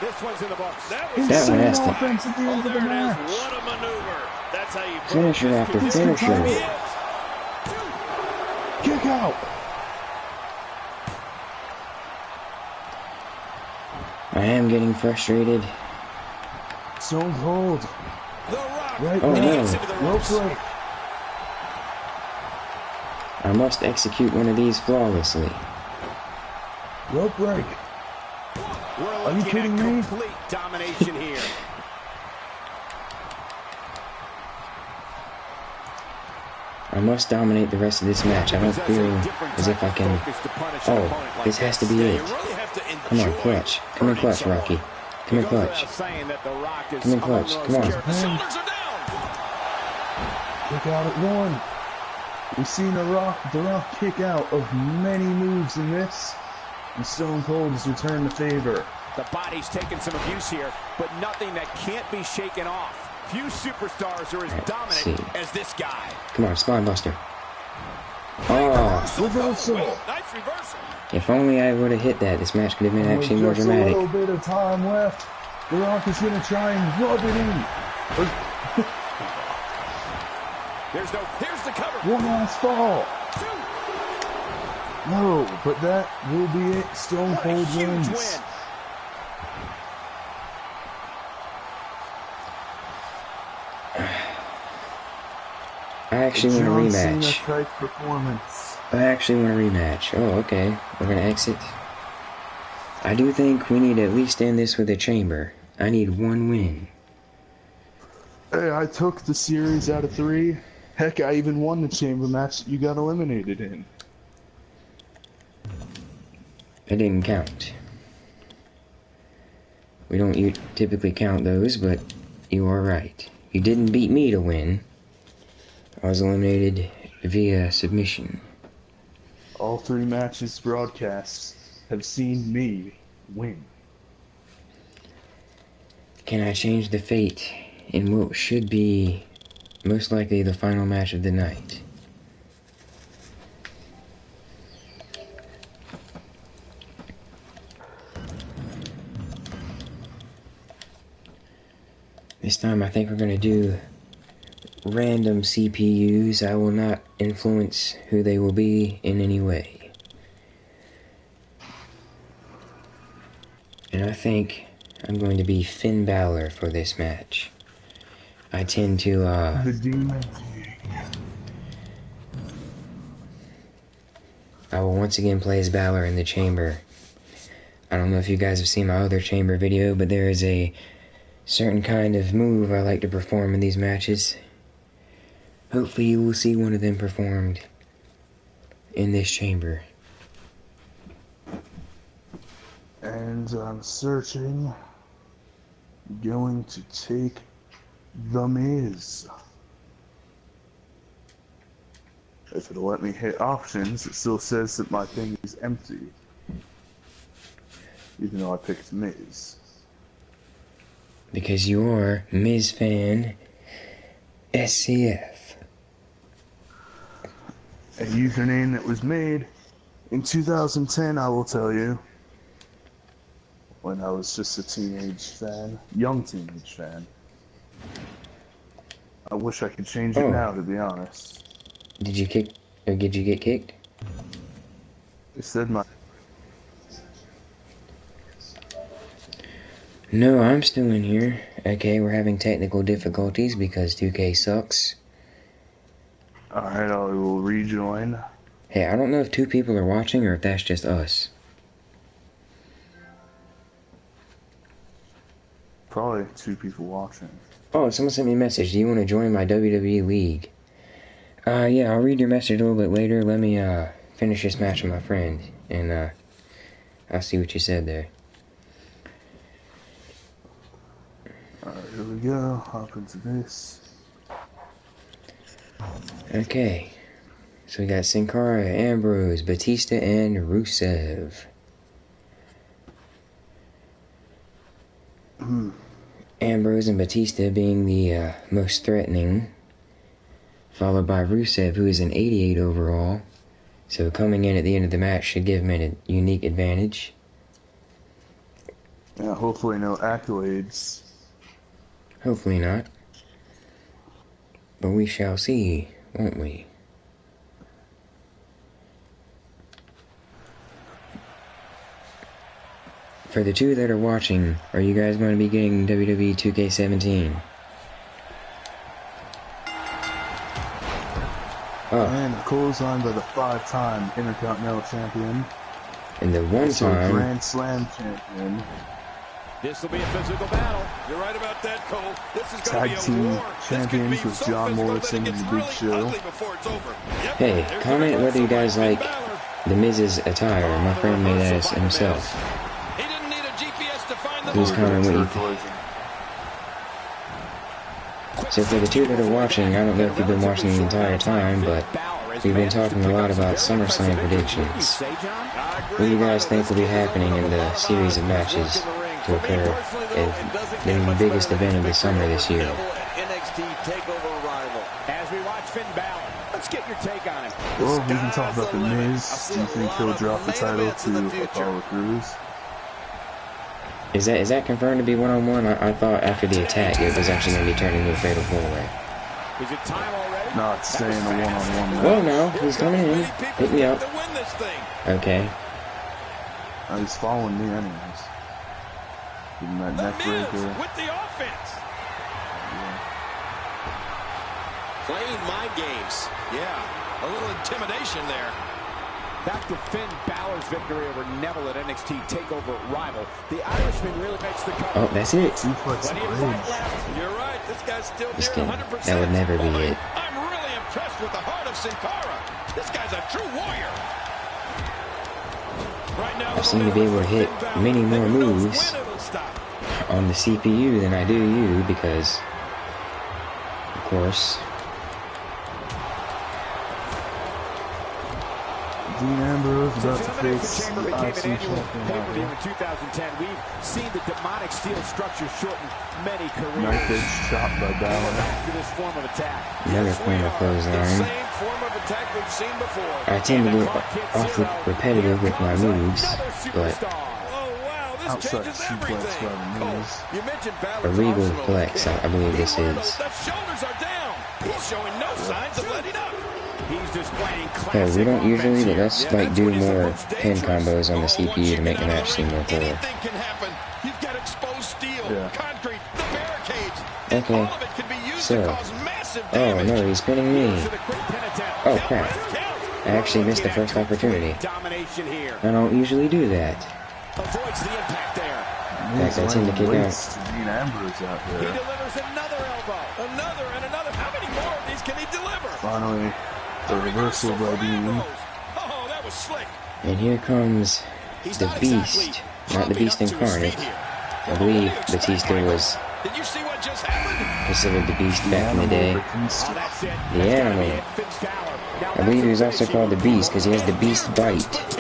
Speaker 3: This one's in the books.
Speaker 1: That one has to.
Speaker 2: Offense at the end of the match.
Speaker 3: What a maneuver. That's how you
Speaker 1: Finisher after finisher.
Speaker 2: Kick out.
Speaker 1: I am getting frustrated.
Speaker 2: Stone Cold.
Speaker 3: The Rock.
Speaker 2: Right
Speaker 1: Oh,
Speaker 2: now.
Speaker 1: no.
Speaker 2: Rope break.
Speaker 1: I must execute one of these flawlessly.
Speaker 2: Rope break.
Speaker 3: We're
Speaker 2: Are you
Speaker 3: looking
Speaker 2: kidding
Speaker 3: at
Speaker 2: me?
Speaker 3: complete domination here.
Speaker 1: I must dominate the rest of this match. I don't feel as if I can... Oh, this has to be it. Come on, clutch. Come in clutch, Rocky. Come in clutch. Come in clutch. Come on.
Speaker 2: Kick out at one. We've seen The Rock kick out of many moves in this. And Stone Cold has returned the favor.
Speaker 3: The body's taken some abuse here, but nothing that can't be shaken off. Few superstars are as dominant as this guy.
Speaker 1: Come on, Spinebuster. Oh,
Speaker 2: Reversal.
Speaker 3: Nice reversal.
Speaker 1: if only I would have hit that, this match could have been actually more
Speaker 2: With just
Speaker 1: dramatic.
Speaker 2: a little bit of time left. The Rock is going to try and rub it in.
Speaker 3: Here's the cover.
Speaker 2: One last fall. No, but that will be it. Stone
Speaker 3: What a
Speaker 2: Cold
Speaker 3: huge
Speaker 2: wins.
Speaker 3: win.
Speaker 1: I actually want a
Speaker 2: John Cena
Speaker 1: rematch.
Speaker 2: type performance.
Speaker 1: I actually want a rematch. Oh, okay. We're gonna exit. I do think we need to at least end this with a chamber. I need one win.
Speaker 2: Hey, I took the series out of 3. Heck, I even won the chamber match that you got eliminated in.
Speaker 1: It didn't count. We don't typically count those, but you are right. You didn't beat me to win. I was eliminated via submission.
Speaker 2: All 3 matches broadcasts have seen me win.
Speaker 1: Can I change the fate in what should be most likely the final match of the night? This time I think we're going to do random CPUs. I will not influence who they will be in any way. And I think I'm going to be Finn Balor for this match. I tend to,
Speaker 2: The Demon.
Speaker 1: I will once again play as Balor in the chamber. I don't know if you guys have seen my other chamber video, but there is a certain kind of move I like to perform in these matches. Hopefully you will see one of them performed in this chamber.
Speaker 2: And I'm searching. Going to take The Miz. If it'll let me hit options, it still says that my thing is empty. Even though I picked Miz.
Speaker 1: Because you're Miz fan SCF.
Speaker 2: A username that was made in 2010, I will tell you. When I was just a teenage fan. Young teenage fan. I wish I could change it now, to be honest.
Speaker 1: Did you kick, or did you get kicked?
Speaker 2: It said my...
Speaker 1: No, I'm still in here. Okay, we're having technical difficulties because 2K sucks.
Speaker 2: Alright, I will rejoin.
Speaker 1: Hey, I don't know if 2 people are watching or if that's just us.
Speaker 2: Probably 2 people watching.
Speaker 1: Oh, someone sent me a message. Do you want to join my WWE league? Yeah, I'll read your message a little bit later. Let me, finish this match with my friend. And, I'll see what you said there.
Speaker 2: Alright, here we go. Hop into this.
Speaker 1: Okay. So we got Sin Cara, Ambrose, Batista, and Rusev. Ambrose and Batista being the most threatening. Followed by Rusev, who is an 88 overall. So coming in at the end of the match should give him a unique advantage.
Speaker 2: Yeah, hopefully no accolades.
Speaker 1: Hopefully not. But we shall see, won't we? For the 2 that are watching, are you guys going to be getting WWE 2K17? Oh.
Speaker 2: And clothesline by the 5-time Intercontinental Champion.
Speaker 1: And the 1-time
Speaker 2: Grand Slam Champion.
Speaker 3: This will be a physical battle.
Speaker 4: You're right about that, Cole. This is going to
Speaker 2: Tag
Speaker 4: be a
Speaker 2: Team
Speaker 4: war.
Speaker 2: Champions with John Morrison and The Big Show.
Speaker 1: Hey, comment whether you guys like The Miz's attire. My friend made that himself.
Speaker 4: He didn't need a GPS to find the
Speaker 1: Please comment what you think. So for the 2 that are watching, I don't know if you've been watching the entire time, but we've been talking a lot about SummerSlam predictions. What do you guys think will be happening in the series of matches to occur in the biggest event of the summer this year?
Speaker 3: As we watch Finn Balor, let's get your take on him.
Speaker 2: Well, we can talk about The Miz. Do you think he'll drop the title to Apollo Crews?
Speaker 1: Is that confirmed to be one-on-one? I thought after the attack it was actually going to be turned into a fatal 4-way.
Speaker 3: Is it time already?
Speaker 2: No, it's staying a one-on-one match.
Speaker 1: Whoa, no, he's coming in. Pick me up. Okay.
Speaker 2: He's following me anyways. Give him that neck breaker.
Speaker 4: With the offense. Playing mind games. Yeah, a little intimidation there.
Speaker 3: Back to Finn Balor's victory over Neville at NXT TakeOver Rival. The Irishman really makes the cut.
Speaker 1: Oh, that's it.
Speaker 4: You're right. This guy's still near 100%.
Speaker 1: That would never be it.
Speaker 4: I'm really impressed with the heart of Sin Cara. This guy's a true warrior. Right now,
Speaker 1: I seem to be able to hit many more moves on the CPU than I do you because, of course,
Speaker 2: Dean Ambrose about to face
Speaker 3: Chamber
Speaker 2: the
Speaker 3: became
Speaker 2: IC
Speaker 3: an annual
Speaker 2: champion.
Speaker 3: pay-per-view in 2010. We've seen the demonic steel structure shorten many careers.
Speaker 2: Knife edge chop by Balor.
Speaker 3: Back to this form of attack.
Speaker 1: another form of clothesline.
Speaker 4: Same form of attack we've seen before.
Speaker 1: I tend to get awfully repetitive with my moves, but
Speaker 2: Outside suplex by The Miz.
Speaker 4: You mentioned
Speaker 1: a regal flex, I believe this is.
Speaker 4: The shoulders are down. He's showing no signs of letting up.
Speaker 3: He's displaying
Speaker 1: Hey, we don't usually, but
Speaker 3: classic.
Speaker 1: let's like do more pin combos on the CPU to make the match seem more clear.
Speaker 4: Anything can happen. You've got exposed steel, concrete, the barricades.
Speaker 1: Okay,
Speaker 4: All of it can be used
Speaker 1: so,
Speaker 4: to cause massive
Speaker 1: oh
Speaker 4: damage.
Speaker 1: no, he's pinning me. Oh crap, I actually missed the first opportunity.
Speaker 3: Domination here.
Speaker 1: I don't usually do that.
Speaker 3: Avoids the impact there.
Speaker 1: In fact, I tend to kick out.
Speaker 2: Dean Ambrose out
Speaker 3: He
Speaker 2: there.
Speaker 3: delivers another elbow.
Speaker 4: Another and another. How many more of these can he deliver?
Speaker 2: Finally, the reversal by Dean.
Speaker 4: Oh, that was slick.
Speaker 1: And here comes the Beast, not the Beast incarnate. I believe Batista was
Speaker 4: Did you see what just happened?
Speaker 1: considered the Beast back in the day.
Speaker 3: Oh, that's it.
Speaker 1: The Animal.
Speaker 3: Finn Balor.
Speaker 1: I believe he was also called the Beast because he has the Beast Bite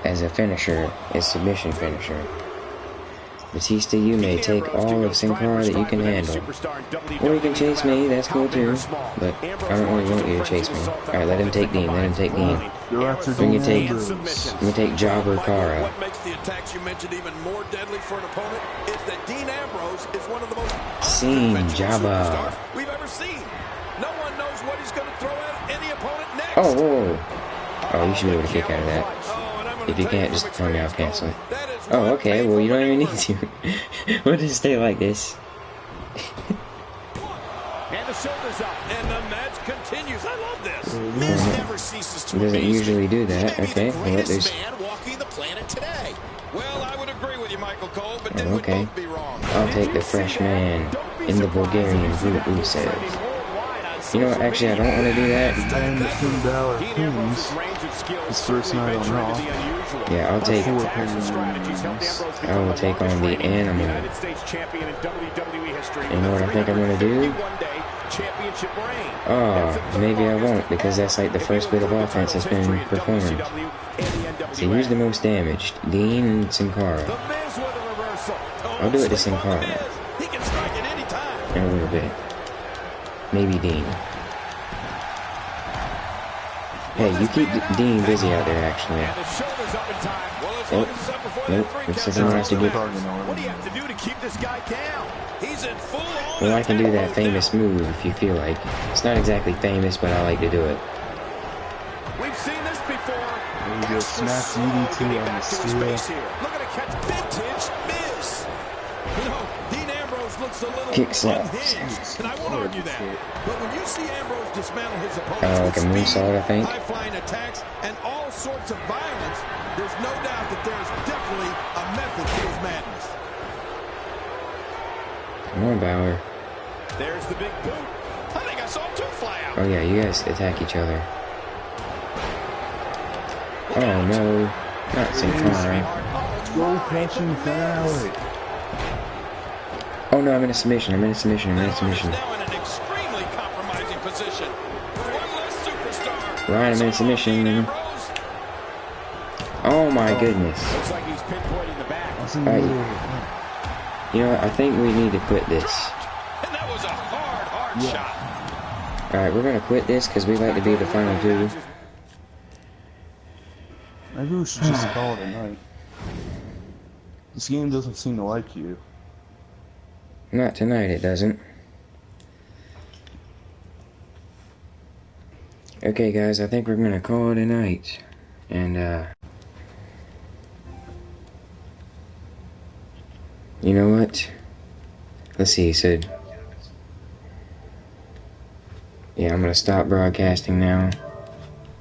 Speaker 1: as a finisher, his submission finisher. Batista, you may take all of Sin Cara that you can handle. Or you can chase me, that's cool too. But I don't really want you to chase me. Alright, let him take Dean, let him take Dean. Let me take Jobber Cara.
Speaker 4: What makes the attacks you mentioned even more deadly for an opponent is that Dean Ambrose is one of the most unconventional superstars we've ever seen. No one knows what he's going to throw at any opponent next.
Speaker 1: Oh, whoa. Oh, you should be able to kick out of that. If you can't, just tell me, I'll cancel it. Oh, okay, well, you don't even need to. We'll just stay like this.
Speaker 3: And the shoulders up.
Speaker 4: And the match continues. I love this.
Speaker 3: Miz never ceases to
Speaker 1: Doesn't usually do that. Okay, well, there's...
Speaker 3: man walking the planet today.
Speaker 4: Well, I would agree with you, Michael Cole, but then we'd
Speaker 1: okay.
Speaker 4: both be wrong.
Speaker 1: I'll take the fresh man in the Bulgarian group Rusev. You know what, actually, I don't want to do that.
Speaker 2: And the Finn Balor Kings, his first night on Raw.
Speaker 1: Yeah, I'll take... I will take on the Animal. You know what I think I'm going to do? Oh, maybe I won't, because that's like the first bit of offense that's been performed. So who's the most damaged? Dean and Sin Cara. I'll do it to Sin Cara in a little bit. Maybe Dean. Hey, you keep Dean busy out there, actually. Oh, nope. Looks like I'm gonna have to get...
Speaker 3: What do you have to do to keep this guy down?
Speaker 4: He's in full on.
Speaker 1: Well, I can do that famous move if you feel like. It's not exactly famous, but I like to do it.
Speaker 3: We've seen this before.
Speaker 2: There you go, snap DDT on the steel.
Speaker 3: Looking to catch vintage Miz.
Speaker 4: You know, Dean Ambrose looks a little
Speaker 1: Kick slap.
Speaker 4: unhinged, and I won't argue that. But when you see Ambrose dismantle his opponents
Speaker 1: Like a
Speaker 4: with
Speaker 1: moonsault, I think.
Speaker 4: high-flying attacks, and all sorts of violence, there's no doubt that there's definitely a method to his madness.
Speaker 1: Come on, Balor.
Speaker 3: There's the big boot.
Speaker 4: I think I saw two fly out.
Speaker 1: Oh yeah, you guys attack each other. Oh no, not Sin Cara.
Speaker 2: Go catching Balor.
Speaker 1: Oh no, I'm in a submission, I'm in a submission, I'm in a submission.
Speaker 4: Now in an extremely compromising position. One less superstar.
Speaker 1: Right, I'm in a submission. Oh my goodness.
Speaker 3: Looks like he's pinpointing the back.
Speaker 1: You know what, I think we need to quit this.
Speaker 4: And that was a hard shot.
Speaker 1: Alright, we're gonna quit this because we like to be the final two.
Speaker 2: Maybe we should just call it a night. This game doesn't seem to like you.
Speaker 1: Not tonight, it doesn't. Okay guys, I think we're gonna call it a night. And you know what? Let's see, so yeah, I'm gonna stop broadcasting now.